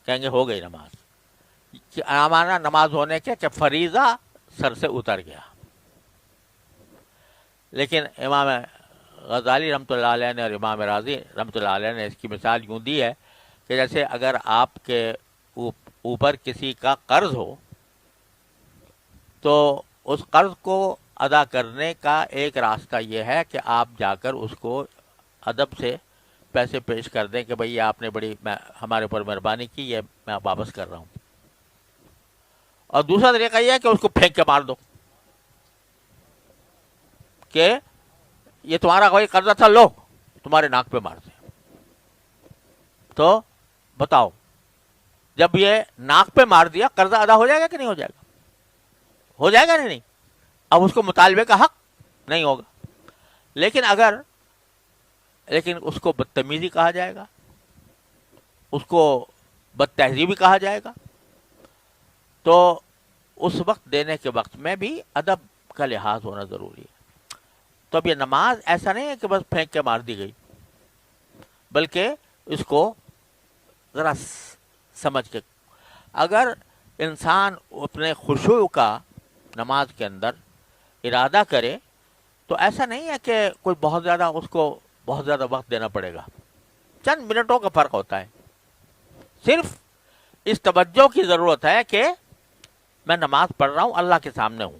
کہیں گے ہو گئی نماز. ہمارا نماز ہونے کے کہ فریضہ سر سے اتر گیا. لیکن امام غزالی رحمۃ اللہ علیہ نے اور امام راضی رحمۃ اللہ علیہ نے اس کی مثال یوں دی ہے کہ جیسے اگر آپ کے اوپر کسی کا قرض ہو تو اس قرض کو ادا کرنے کا ایک راستہ یہ ہے کہ آپ جا کر اس کو ادب سے پیسے پیش کر دیں کہ بھئی آپ نے بڑی ہمارے اوپر مہربانی کی، یہ میں واپس کر رہا ہوں. اور دوسرا طریقہ یہ ہے کہ اس کو پھینک کے مار دو کہ یہ تمہارا کوئی قرضہ تھا، لو تمہارے ناک پہ مار دیں. تو بتاؤ جب یہ ناک پہ مار دیا قرضہ ادا ہو جائے گا کہ نہیں ہو جائے گا؟ ہو جائے گا نہیں؟ اب اس کو مطالبے کا حق نہیں ہوگا. لیکن اس کو بدتمیزی کہا جائے گا, اس کو بد تہذیبی کہا جائے گا. تو اس وقت دینے کے وقت میں بھی ادب کا لحاظ ہونا ضروری ہے. تو اب یہ نماز ایسا نہیں ہے کہ بس پھینک کے مار دی گئی, بلکہ اس کو ذرا سمجھ کے, اگر انسان اپنے خشوع کا نماز کے اندر ارادہ کرے تو ایسا نہیں ہے کہ کوئی بہت زیادہ اس کو بہت زیادہ وقت دینا پڑے گا. چند منٹوں کا فرق ہوتا ہے. صرف اس توجہ کی ضرورت ہے کہ میں نماز پڑھ رہا ہوں, اللہ کے سامنے ہوں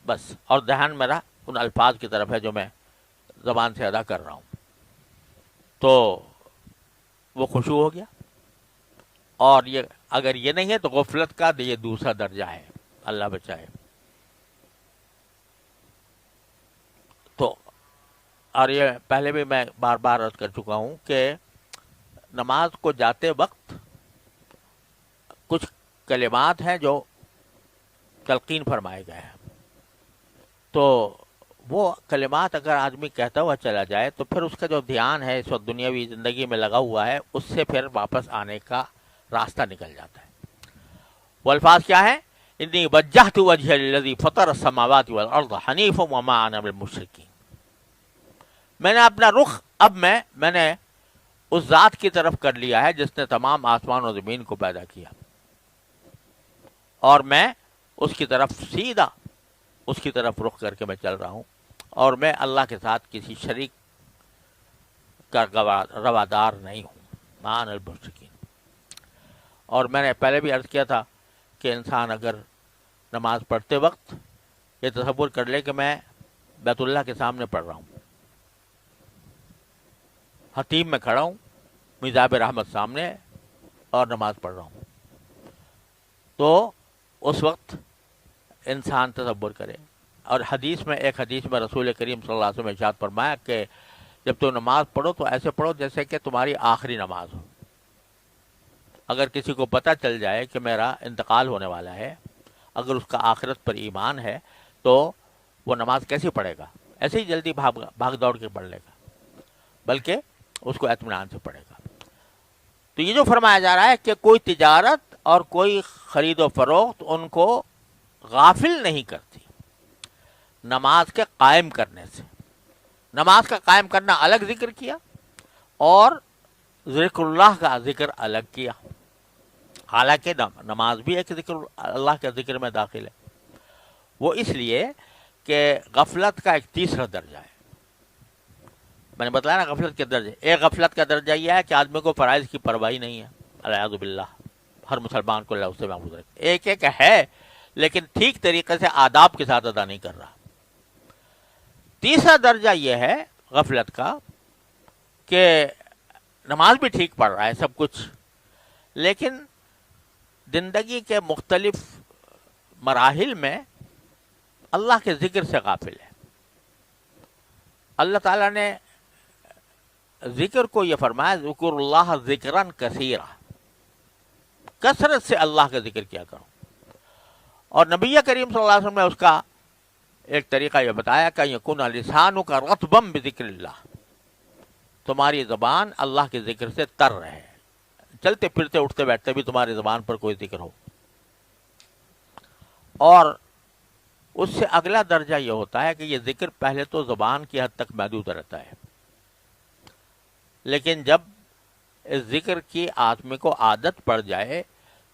بس, اور ذہن میرا ان الفاظ کی طرف ہے جو میں زبان سے ادا کر رہا ہوں. تو وہ خشوع ہو گیا. اور یہ اگر یہ نہیں ہے تو غفلت کا یہ دوسرا درجہ ہے, اللہ بچائے. تو اور یہ پہلے بھی میں بار بار عرض کر چکا ہوں کہ نماز کو جاتے وقت کچھ کلمات ہیں جو تلقین فرمائے گئے ہیں. تو وہ کلمات اگر آدمی کہتا ہوا چلا جائے تو پھر اس کا جو دھیان ہے اس وقت دنیاوی زندگی میں لگا ہوا ہے, اس سے پھر واپس آنے کا راستہ نکل جاتا ہے. وہ الفاظ کیا ہے؟ انی وجہت وجہی للذی فطر السماوات والارض حنیفا وما انا من المشرکین. میں نے اپنا رخ اب میں نے اس ذات کی طرف کر لیا ہے جس نے تمام آسمان و زمین کو پیدا کیا, اور میں اس کی طرف سیدھا اس کی طرف رخ کر کے میں چل رہا ہوں, اور میں اللہ کے ساتھ کسی شریک کا روادار نہیں ہوں, مان المشرکین. اور میں نے پہلے بھی عرض کیا تھا کہ انسان اگر نماز پڑھتے وقت یہ تصور کر لے کہ میں بیت اللہ کے سامنے پڑھ رہا ہوں, حتیم میں کھڑا ہوں, میزاب رحمت سامنے ہے اور نماز پڑھ رہا ہوں, تو اس وقت انسان تصور کرے. اور ایک حدیث میں رسول کریم صلی اللہ علیہ وسلم نے ارشاد فرمایا کہ جب تم نماز پڑھو تو ایسے پڑھو جیسے کہ تمہاری آخری نماز ہو. اگر کسی کو پتہ چل جائے کہ میرا انتقال ہونے والا ہے, اگر اس کا آخرت پر ایمان ہے, تو وہ نماز کیسی پڑھے گا؟ ایسے ہی جلدی بھاگ دوڑ کے پڑھ لے گا, بلکہ اس کو اطمینان سے پڑھے گا. تو یہ جو فرمایا جا رہا ہے کہ کوئی تجارت اور کوئی خرید و فروخت ان کو غافل نہیں کرتی نماز کے قائم کرنے سے. نماز کا قائم کرنا الگ ذکر کیا اور ذکر اللہ کا ذکر الگ کیا. حالانکہ نماز بھی ایک ذکر اللہ کے ذکر میں داخل ہے. وہ اس لیے کہ غفلت کا ایک تیسرا درجہ ہے. میں نے بتایا نا غفلت کے درجے. ایک غفلت کا درجہ یہ ہے کہ آدمی کو فرائض کی پرواہی نہیں ہے, الیاذ باللہ, ہر مسلمان کو اللہ اس سے محفوظ رکھے. ایک ہے لیکن ٹھیک طریقے سے آداب کے ساتھ ادا نہیں کر رہا. تیسرا درجہ یہ ہے غفلت کا کہ نماز بھی ٹھیک پڑھ رہا ہے سب کچھ, لیکن زندگی کے مختلف مراحل میں اللہ کے ذکر سے غافل ہے. اللہ تعالیٰ نے ذکر کو یہ فرمایا ذکر اللہ ذکرن کثیرا, کثرت سے اللہ کا ذکر کیا کرو. اور نبی کریم صلی اللہ علیہ وسلم نے اس کا ایک طریقہ یہ بتایا کہ یکون لسانک رطبا بذکر اللہ, تمہاری زبان اللہ کے ذکر سے تر رہے, چلتے پھرتے اٹھتے بیٹھتے بھی تمہاری زبان پر کوئی ذکر ہو. اور اس سے اگلا درجہ یہ ہوتا ہے کہ یہ ذکر پہلے تو زبان کی حد تک محدود رہتا ہے, لیکن جب اس ذکر کی آدمی کو عادت پڑ جائے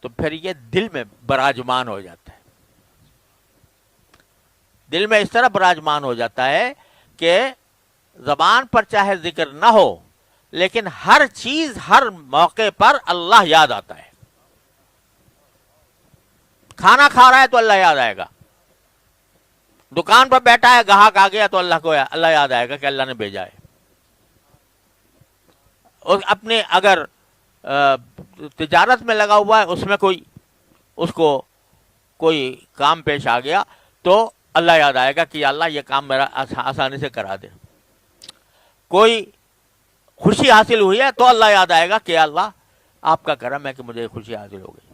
تو پھر یہ دل میں براجمان ہو جاتا ہے. دل میں اس طرح براجمان ہو جاتا ہے کہ زبان پر چاہے ذکر نہ ہو لیکن ہر چیز ہر موقع پر اللہ یاد آتا ہے. کھانا کھا رہا ہے تو اللہ یاد آئے گا, دکان پر بیٹھا ہے گاہک آ گیا تو اللہ یاد آئے گا کہ اللہ نے بھیجا ہے. اور اپنے اگر تجارت میں لگا ہوا ہے, اس میں اس کو کوئی کام پیش آ گیا تو اللہ یاد آئے گا کہ یا اللہ یہ کام میرا آسانی سے کرا دے. کوئی خوشی حاصل ہوئی ہے تو اللہ یاد آئے گا کہ یا اللہ آپ کا کرم ہے کہ مجھے خوشی حاصل ہو گئی.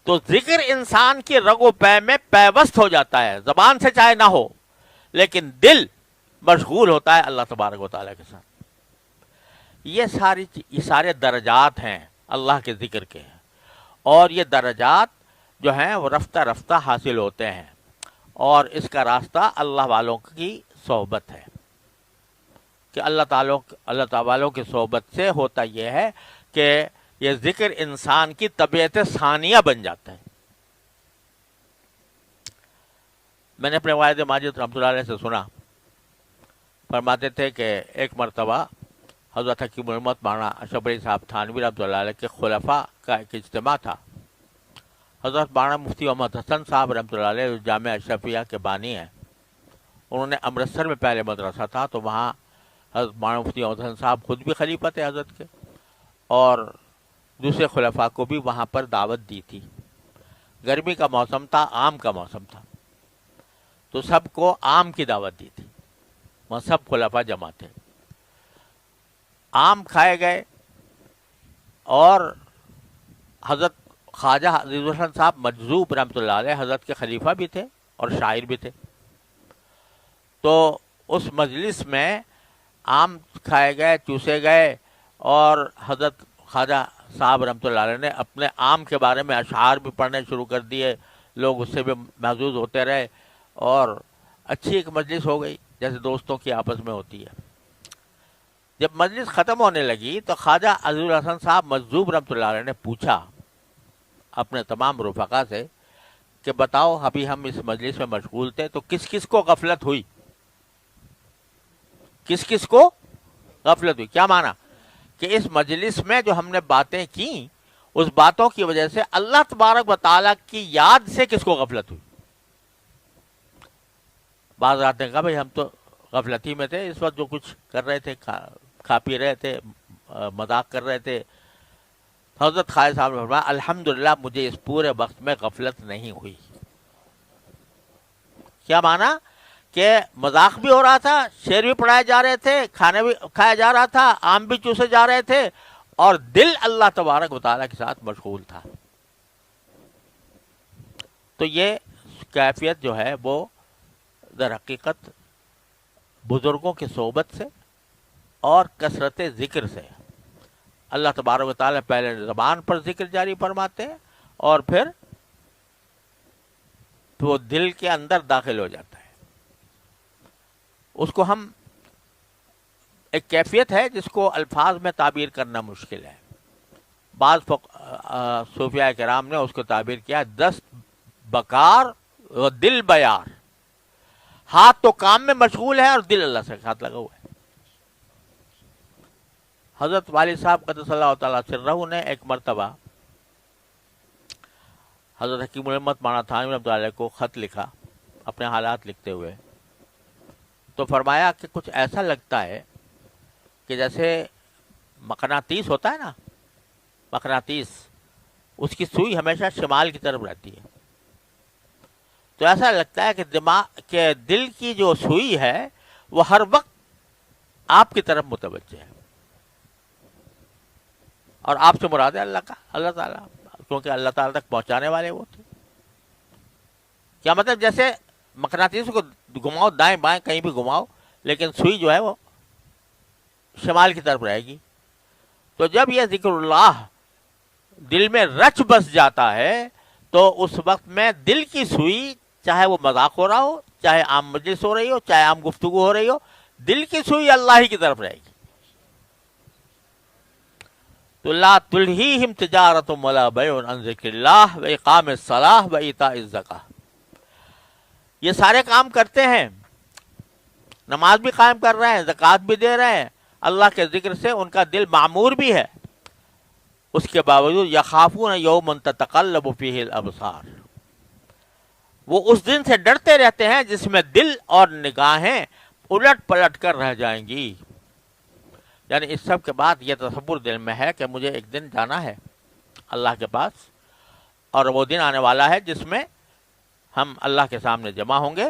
تو ذکر انسان کی رگ و پے میں پیوست ہو جاتا ہے، زبان سے چاہے نہ ہو، لیکن دل مشغول ہوتا ہے اللہ تبارک و تعالیٰ کے ساتھ. یہ سارے درجات ہیں اللہ کے ذکر کے، اور یہ درجات جو ہیں وہ رفتہ رفتہ حاصل ہوتے ہیں، اور اس کا راستہ اللہ والوں کی صحبت ہے کہ اللہ تعالیٰ کی صحبت سے ہوتا یہ ہے کہ یہ ذکر انسان کی طبیعت ثانیہ بن جاتا ہے. میں نے اپنے والد ماجد رحمۃ اللہ علیہ سے سنا، فرماتے تھے کہ ایک مرتبہ حضرت حکیم الامت مولانا اشرف علی صاحب تھانوی رحمۃ اللہ علیہ کے خلفاء کا ایک اجتماع تھا. حضرت مولانا مفتی محمد حسن صاحب رحمۃ اللہ علیہ جامعہ اشرفیہ کے بانی ہیں، انہوں نے امرتسر میں پہلے مدرسہ تھا، تو وہاں حضرت مولانا مفتی محمد حسن صاحب خود بھی خلیفہ تھے حضرت کے، اور دوسرے خلفاء کو بھی وہاں پر دعوت دی تھی. گرمی کا موسم تھا، آم کا موسم تھا، تو سب کو آم کی دعوت دی تھی. وہاں سب خلفاء جمع تھے. آم کھائے گئے، اور حضرت خواجہ عزیز الحسن صاحب مجذوب رحمۃ اللہ علیہ حضرت کے خلیفہ بھی تھے اور شاعر بھی تھے. تو اس مجلس میں آم کھائے گئے، چوسے گئے، اور حضرت خواجہ صاحب رحمۃ اللہ علیہ نے اپنے آم کے بارے میں اشعار بھی پڑھنے شروع کر دیے. لوگ اس سے بھی محظوظ ہوتے رہے، اور اچھی ایک مجلس ہو گئی جیسے دوستوں کی آپس میں ہوتی ہے. جب مجلس ختم ہونے لگی تو خواجہ عزیز الحسن صاحب مجذوب رحمۃ اللہ علیہ نے پوچھا اپنے تمام رفقا سے کہ بتاؤ، ابھی ہم اس مجلس میں مشغول تھے تو کس کس کو غفلت ہوئی؟ کس کس کو غفلت ہوئی؟ کیا معنی کہ اس مجلس میں جو ہم نے باتیں کی، اس باتوں کی وجہ سے اللہ تبارک و تعالیٰ کی یاد سے کس کو غفلت ہوئی؟ بعض آتے ہیں کہا بھائی ہم تو غفلتی میں تھے، اس وقت جو کچھ کر رہے تھے، کھا پی رہے تھے، مذاق کر رہے تھے. حضرت خواجہ صاحب نے فرمایا الحمدللہ مجھے اس پورے وقت میں غفلت نہیں ہوئی. کیا معنی کہ مذاق بھی ہو رہا تھا، شعر بھی پڑھائے جا رہے تھے، کھانا بھی کھایا جا رہا تھا، آم بھی چوسے جا رہے تھے، اور دل اللہ تبارک و تعالیٰ کے ساتھ مشغول تھا. تو یہ کیفیت جو ہے وہ در حقیقت بزرگوں کی صحبت سے اور کثرت ذکر سے. اللہ تبارک و تعالیٰ پہلے زبان پر ذکر جاری فرماتے ہیں، اور پھر وہ دل کے اندر داخل ہو جاتا ہے. اس کو ہم ایک کیفیت ہے جس کو الفاظ میں تعبیر کرنا مشکل ہے. بعض صوفیاء کرام نے اس کو تعبیر کیا دست بکار و دل بیار. ہاتھ تو کام میں مشغول ہے اور دل اللہ سے ہاتھ لگا ہوا ہے. حضرت والد صاحب قدس اللہ تعالیٰ سرہ نے ایک مرتبہ حضرت حکیم الامت مولانا تھانوی رحمۃ اللہ علیہ کو خط لکھا اپنے حالات لکھتے ہوئے. تو فرمایا کہ کچھ ایسا لگتا ہے کہ جیسے مقناطیس ہوتا ہے نا، مقناطیس، اس کی سوئی ہمیشہ شمال کی طرف رہتی ہے. تو ایسا لگتا ہے کہ کہ دل کی جو سوئی ہے وہ ہر وقت آپ کی طرف متوجہ ہے، اور آپ سے مراد ہے اللہ تعالیٰ، کیونکہ اللہ تعالیٰ تک پہنچانے والے وہ تھے. کیا مطلب جیسے مقناطیس کو گھماؤ دائیں بائیں کہیں بھی گھماؤ، لیکن سوئی جو ہے وہ شمال کی طرف رہے گی. تو جب یہ ذکر اللہ دل میں رچ بس جاتا ہے تو اس وقت میں دل کی سوئی، چاہے وہ مذاق ہو رہا ہو، چاہے عام مجلس ہو رہی ہو، چاہے عام گفتگو ہو رہی ہو، دل کی سوئی اللہ ہی کی طرف رہے گی. تو لا تلہیہم تجارۃ ولا بیع عن ذکر اللہ واقام الصلاۃ وایتاء الزکاۃ. یہ سارے کام کرتے ہیں، نماز بھی قائم کر رہے ہیں، زکوٰۃ بھی دے رہے ہیں، اللہ کے ذکر سے ان کا دل معمور بھی ہے. اس کے باوجود یخافون یوما تتقلب فیہ الابصار، وہ اس دن سے ڈرتے رہتے ہیں جس میں دل اور نگاہیں الٹ پلٹ کر رہ جائیں گی. یعنی اس سب کے بعد یہ تصور دل میں ہے کہ مجھے ایک دن جانا ہے اللہ کے پاس، اور وہ دن آنے والا ہے جس میں ہم اللہ کے سامنے جمع ہوں گے.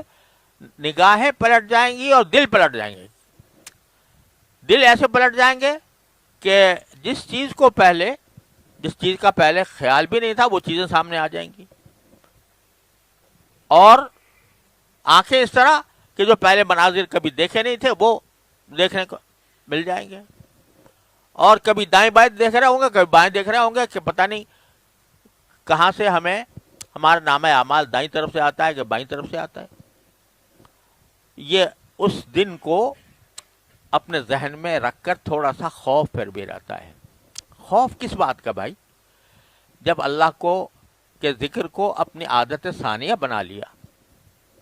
نگاہیں پلٹ جائیں گی اور دل پلٹ جائیں گے. دل ایسے پلٹ جائیں گے کہ جس چیز کو پہلے جس چیز کا پہلے خیال بھی نہیں تھا وہ چیزیں سامنے آ جائیں گی، اور آنکھیں اس طرح کہ جو پہلے مناظر کبھی دیکھے نہیں تھے وہ دیکھنے کو مل جائیں گے، اور کبھی دائیں بائیں دیکھ رہے ہوں گے، کبھی بائیں دیکھ رہے ہوں گے کہ پتہ نہیں کہاں سے ہمیں ہمارا نامہ اعمال دائیں طرف سے آتا ہے کہ بائیں طرف سے آتا ہے۔ یہ اس دن کو اپنے ذہن میں رکھ کر تھوڑا سا خوف پھر بھی رہتا ہے۔ خوف کس بات کا بھائی؟ جب اللہ کو کے ذکر کو اپنی عادت ثانیہ بنا لیا،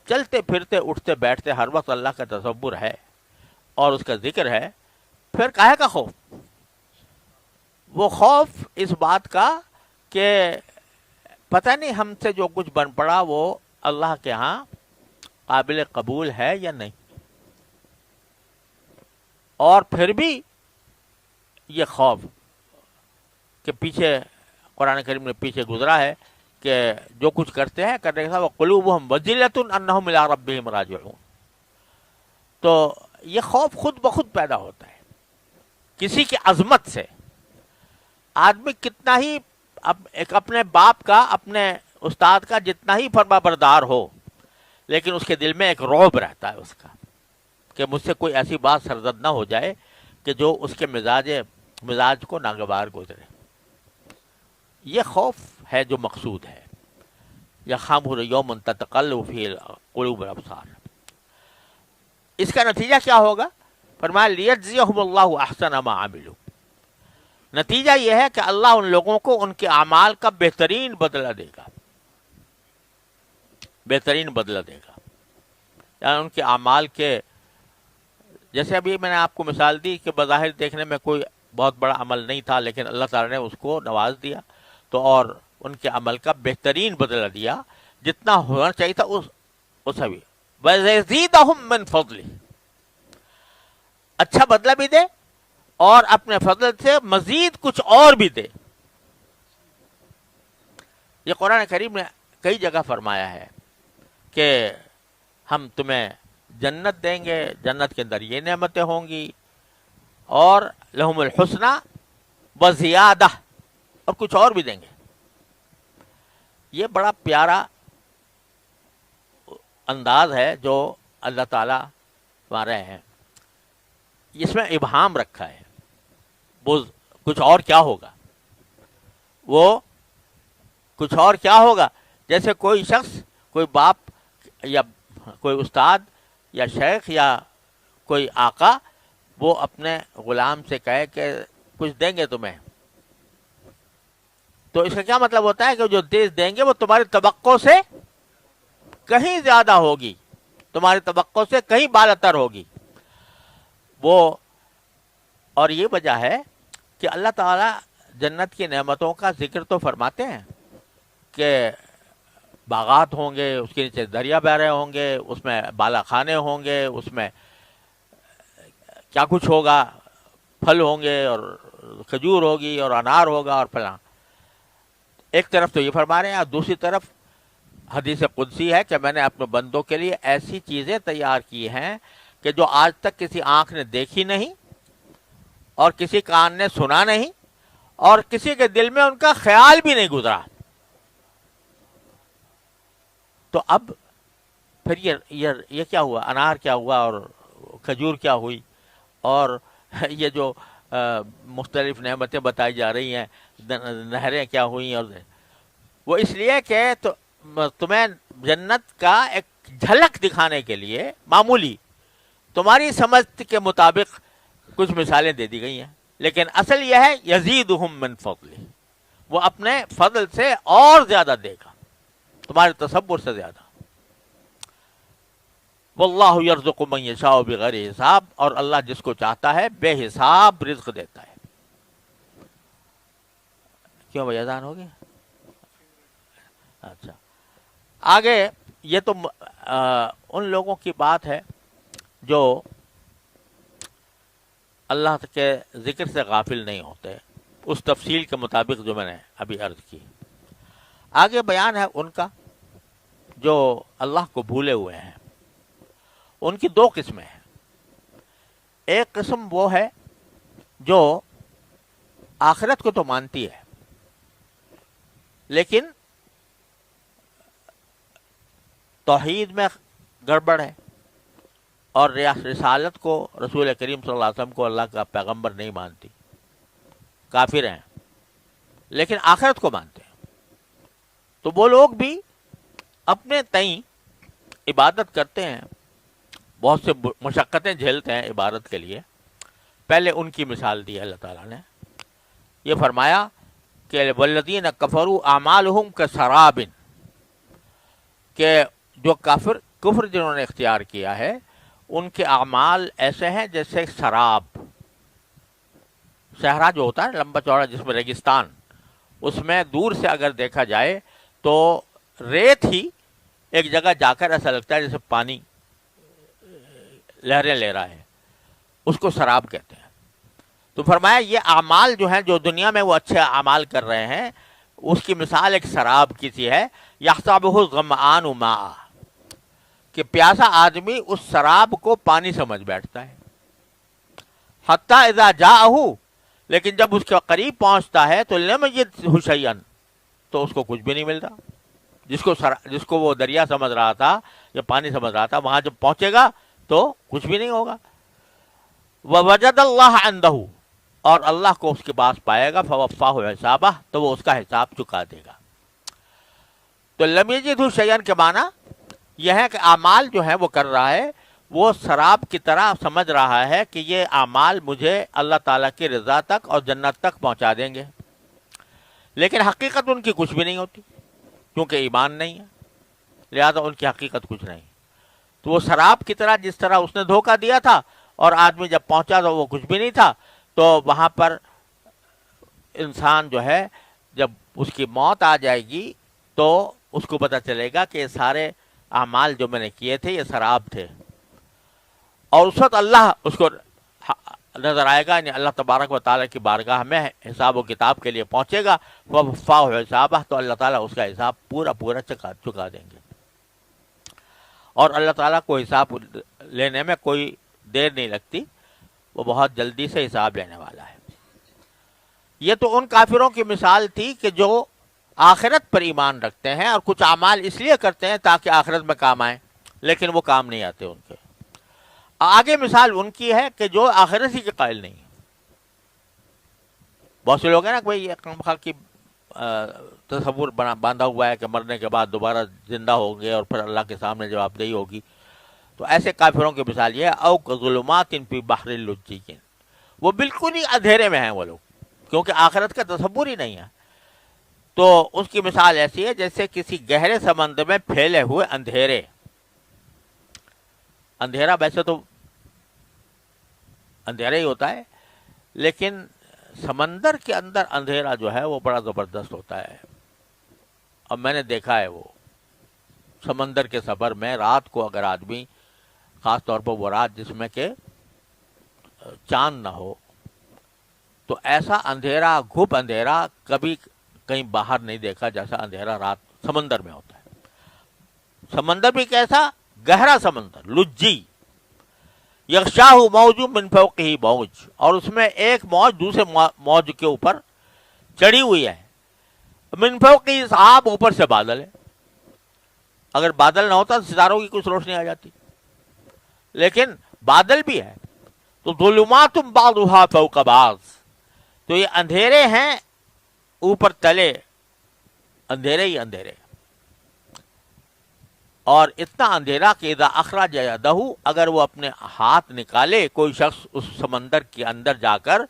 چلتے پھرتے اٹھتے بیٹھتے ہر وقت اللہ کا تصور ہے اور اس کا ذکر ہے، پھر کاہے کا خوف؟ وہ خوف اس بات کا کہ پتہ نہیں ہم سے جو کچھ بن پڑا وہ اللہ کے ہاں قابل قبول ہے یا نہیں۔ اور پھر بھی یہ خوف کہ پیچھے قرآن کریم نے پیچھے گزرا ہے کہ جو کچھ کرتے ہیں کرنے کے ساتھ وقلوبہم وجلۃ انہم الی ربہم راجعون، تو یہ خوف خود بخود پیدا ہوتا ہے کسی کی عظمت سے۔ آدمی کتنا ہی ایک اپنے باپ کا اپنے استاد کا جتنا ہی فرما بردار ہو، لیکن اس کے دل میں ایک رعب رہتا ہے اس کا کہ مجھ سے کوئی ایسی بات سرزد نہ ہو جائے کہ جو اس کے مزاج کو ناگوار گزرے۔ یہ خوف ہے جو مقصود ہے۔ یخافون یوما تتقلب فیہ القلوب والابصار۔ اس کا نتیجہ کیا ہوگا؟ فرمایا لیجزیہم اللہ احسن ما عملوا، نتیجہ یہ ہے کہ اللہ ان لوگوں کو ان کے اعمال کا بہترین بدلہ دے گا، بہترین بدلہ دے گا، یعنی ان کے اعمال کے، جیسے ابھی میں نے آپ کو مثال دی کہ بظاہر دیکھنے میں کوئی بہت بڑا عمل نہیں تھا لیکن اللہ تعالیٰ نے اس کو نواز دیا، تو اور ان کے عمل کا بہترین بدلہ دیا، جتنا ہونا چاہیے تھا اس بھی۔ وَيَزِيدَهُم مِّن فَضْلِهِ، اچھا بدلہ بھی دے اور اپنے فضل سے مزید کچھ اور بھی دے۔ یہ قرآن کریم نے کئی جگہ فرمایا ہے کہ ہم تمہیں جنت دیں گے، جنت کے اندر یہ نعمتیں ہوں گی، اور لہم الحسنى وزیادہ، اور کچھ اور بھی دیں گے۔ یہ بڑا پیارا انداز ہے جو اللہ تعالیٰ فرما رہے ہیں، اس میں ابہام رکھا ہے، وہ کچھ اور کیا ہوگا، وہ کچھ اور کیا ہوگا؟ جیسے کوئی شخص، کوئی باپ یا کوئی استاد یا شیخ یا کوئی آقا، وہ اپنے غلام سے کہے کہ کچھ دیں گے تمہیں، تو اس کا کیا مطلب ہوتا ہے کہ جو دیں گے وہ تمہاری توقع سے کہیں زیادہ ہوگی، تمہاری توقع سے کہیں بالاتر ہوگی وہ۔ اور یہ وجہ ہے کہ اللہ تعالیٰ جنت کی نعمتوں کا ذکر تو فرماتے ہیں کہ باغات ہوں گے، اس کے نیچے دریا بہ رہے ہوں گے، اس میں بالا خانے ہوں گے، اس میں کیا کچھ ہوگا، پھل ہوں گے اور کھجور ہوگی اور انار ہوگا اور فلاں۔ ایک طرف تو یہ فرما رہے ہیں، اور دوسری طرف حدیث قدسی ہے کہ میں نے اپنے بندوں کے لیے ایسی چیزیں تیار کی ہیں کہ جو آج تک کسی آنکھ نے دیکھی نہیں اور کسی کان نے سنا نہیں اور کسی کے دل میں ان کا خیال بھی نہیں گزرا۔ تو اب پھر یہ کیا ہوا، انار کیا ہوا اور کھجور کیا ہوئی، اور یہ جو مختلف نعمتیں بتائی جا رہی ہیں، نہریں کیا ہوئیں، اور وہ اس لیے کہ تمہیں جنت کا ایک جھلک دکھانے کے لیے معمولی تمہاری سمجھ کے مطابق کچھ مثالیں دے دی گئی ہیں، لیکن اصل یہ ہے یزیدہم من فضلہ، وہ اپنے فضل سے اور زیادہ دے گا، تمہارے تصور سے زیادہ۔ واللہ یرزق من یشاء بغیر حساب، اور اللہ جس کو چاہتا ہے بے حساب رزق دیتا ہے۔ کیوں بھائی اذان ہو گیا؟ اچھا، آگے یہ تو ان لوگوں کی بات ہے جو اللہ کے ذکر سے غافل نہیں ہوتے، اس تفصیل کے مطابق جو میں نے ابھی عرض کی۔ آگے بیان ہے ان کا جو اللہ کو بھولے ہوئے ہیں۔ ان کی دو قسمیں ہیں۔ ایک قسم وہ ہے جو آخرت کو تو مانتی ہے، لیکن توحید میں گڑبڑ ہے اور رسالت کو، رسول کریم صلی اللہ علیہ وسلم کو اللہ کا پیغمبر نہیں مانتی، کافر ہیں، لیکن آخرت کو مانتے ہیں، تو وہ لوگ بھی اپنے تئیں عبادت کرتے ہیں، بہت سے مشقتیں جھیلتے ہیں عبادت کے لیے۔ پہلے ان کی مثال دی اللہ تعالیٰ نے، یہ فرمایا کہ والذین کفروا اعمالہم کسراب، کہ جو کفر جنہوں نے اختیار کیا ہے ان کے اعمال ایسے ہیں جیسے سراب، صحرا جو ہوتا ہے لمبا چوڑا جس میں ریگستان، اس میں دور سے اگر دیکھا جائے تو ریت ہی ایک جگہ جا کر ایسا لگتا ہے جیسے پانی لہریں لے رہا ہے، اس کو سراب کہتے ہیں۔ تو فرمایا یہ اعمال جو ہیں، جو دنیا میں وہ اچھے اعمال کر رہے ہیں، اس کی مثال ایک سراب کی سی ہے، یحسبہ الظمآن ماء، کہ پیاسا آدمی اس سراب کو پانی سمجھ بیٹھتا ہے، حتی اذا جاءہ، لیکن جب اس کے قریب پہنچتا ہے تو لم یجدہ شیئا، تو اس کو کچھ بھی نہیں ملتا۔ جس کو وہ دریا سمجھ رہا تھا یا پانی سمجھ رہا تھا، وہاں جب پہنچے گا تو کچھ بھی نہیں ہوگا۔ ووجد اللہ عندہ، اور اللہ کو اس کے پاس پائے گا، فوفاہ حسابہ، تو وہ اس کا حساب چکا دے گا۔ تو لم یجدہ شیئا کے معنی یہ ہے کہ اعمال جو ہے وہ کر رہا ہے، وہ سراب کی طرح سمجھ رہا ہے کہ یہ اعمال مجھے اللہ تعالیٰ کی رضا تک اور جنت تک پہنچا دیں گے، لیکن حقیقت ان کی کچھ بھی نہیں ہوتی، کیونکہ ایمان نہیں ہے، لہذا ان کی حقیقت کچھ نہیں۔ تو وہ سراب کی طرح، جس طرح اس نے دھوکہ دیا تھا اور آدمی جب پہنچا تو وہ کچھ بھی نہیں تھا، تو وہاں پر انسان جو ہے جب اس کی موت آ جائے گی تو اس کو پتہ چلے گا کہ یہ سارے اعمال جو میں نے کیے تھے یہ سراب تھے، اور اس وقت اللہ اس کو نظر آئے گا، یعنی اللہ تبارک و تعالیٰ کی بارگاہ میں حساب و کتاب کے لیے پہنچے گا، وَوَفَّاهُ حسابہ، تو اللہ تعالیٰ اس کا حساب پورا چکا دیں گے، اور اللہ تعالیٰ کو حساب لینے میں کوئی دیر نہیں لگتی، وہ بہت جلدی سے حساب لینے والا ہے۔ یہ تو ان کافروں کی مثال تھی کہ جو آخرت پر ایمان رکھتے ہیں اور کچھ اعمال اس لیے کرتے ہیں تاکہ آخرت میں کام آئیں، لیکن وہ کام نہیں آتے ان کے۔ آگے مثال ان کی ہے کہ جو آخرت ہی کے قائل نہیں ہیں۔ بہت سے لوگ ہیں نا کہ بھائی یہ خواہ کی تصور باندھا ہوا ہے کہ مرنے کے بعد دوبارہ زندہ ہوں گے اور پھر اللہ کے سامنے جواب دہی ہوگی، تو ایسے کافروں کی مثال یہ ہے، او کظلمات فی بحر اللجی، وہ بالکل ہی اندھیرے میں ہیں وہ لوگ، کیونکہ آخرت کا تصور ہی نہیں ہے۔ تو اس کی مثال ایسی ہے جیسے کسی گہرے سمندر میں پھیلے ہوئے اندھیرے۔ اندھیرا ویسے تو اندھیرا ہی ہوتا ہے، لیکن سمندر کے اندر اندھیرا جو ہے وہ بڑا زبردست ہوتا ہے۔ اب میں نے دیکھا ہے وہ سمندر کے سفر میں رات کو اگر آدمی، خاص طور پر وہ رات جس میں کہ چاند نہ ہو، تو ایسا اندھیرا، گھپ اندھیرا کبھی کہیں باہر نہیں دیکھا جیسا اندھیرا رات سمندر میں ہوتا ہے۔ سمندر بھی کیسا؟ گہرا سمندر، لجی، یغشاہ موج من فوقہ موج، اور اس میں ایک موج دوسرے موج کے اوپر چڑھی ہوئی ہے، من فوقہ سحاب، اوپر سے بادل ہے۔ اگر بادل نہ ہوتا تو ستاروں کی کچھ روشنی آ جاتی، لیکن بادل بھی ہے۔ تو ظلمات بعضھا فوق بعض، تو یہ اندھیرے ہیں اوپر تلے، اندھیرے ہی اندھیرے، اور اتنا اندھیرا کہ اذا اخرج یدہ، اگر وہ اپنے ہاتھ نکالے کوئی شخص اس سمندر کے اندر جا کر،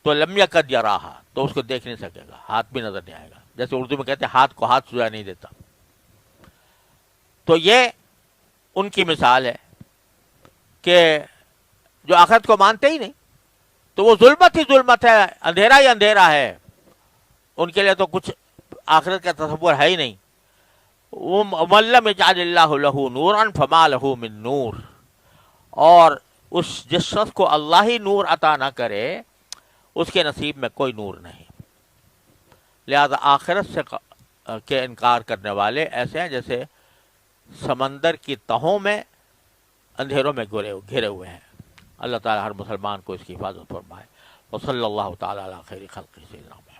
تو لم یکد یراہا، تو اس کو دیکھ نہیں سکے گا، ہاتھ بھی نظر نہیں آئے گا، جیسے اردو میں کہتے ہیں ہاتھ کو ہاتھ سجا نہیں دیتا۔ تو یہ ان کی مثال ہے کہ جو آخرت کو مانتے ہی نہیں، تو وہ ظلمت ہی ظلمت ہے، اندھیرا ہی اندھیرا ہے، ان کے لیے تو کچھ آخرت کا تصور ہے ہی نہیں۔ وَمَن لَّمْ يَجْعَلِ اللَّهُ لَهُ نُورًا فَمَا لَهُ مِن نُور، اور جس شخص کو اللہ ہی نور عطا نہ کرے اس کے نصیب میں کوئی نور نہیں۔ لہذا آخرت سے کے انکار کرنے والے ایسے ہیں جیسے سمندر کی تہوں میں اندھیروں میں گھرے ہوئے ہیں۔ اللہ تعالی ہر مسلمان کو اس کی حفاظت فرمائے۔ وصلی اللہ تعالی علی خیر خلقہ سیدنا محمد۔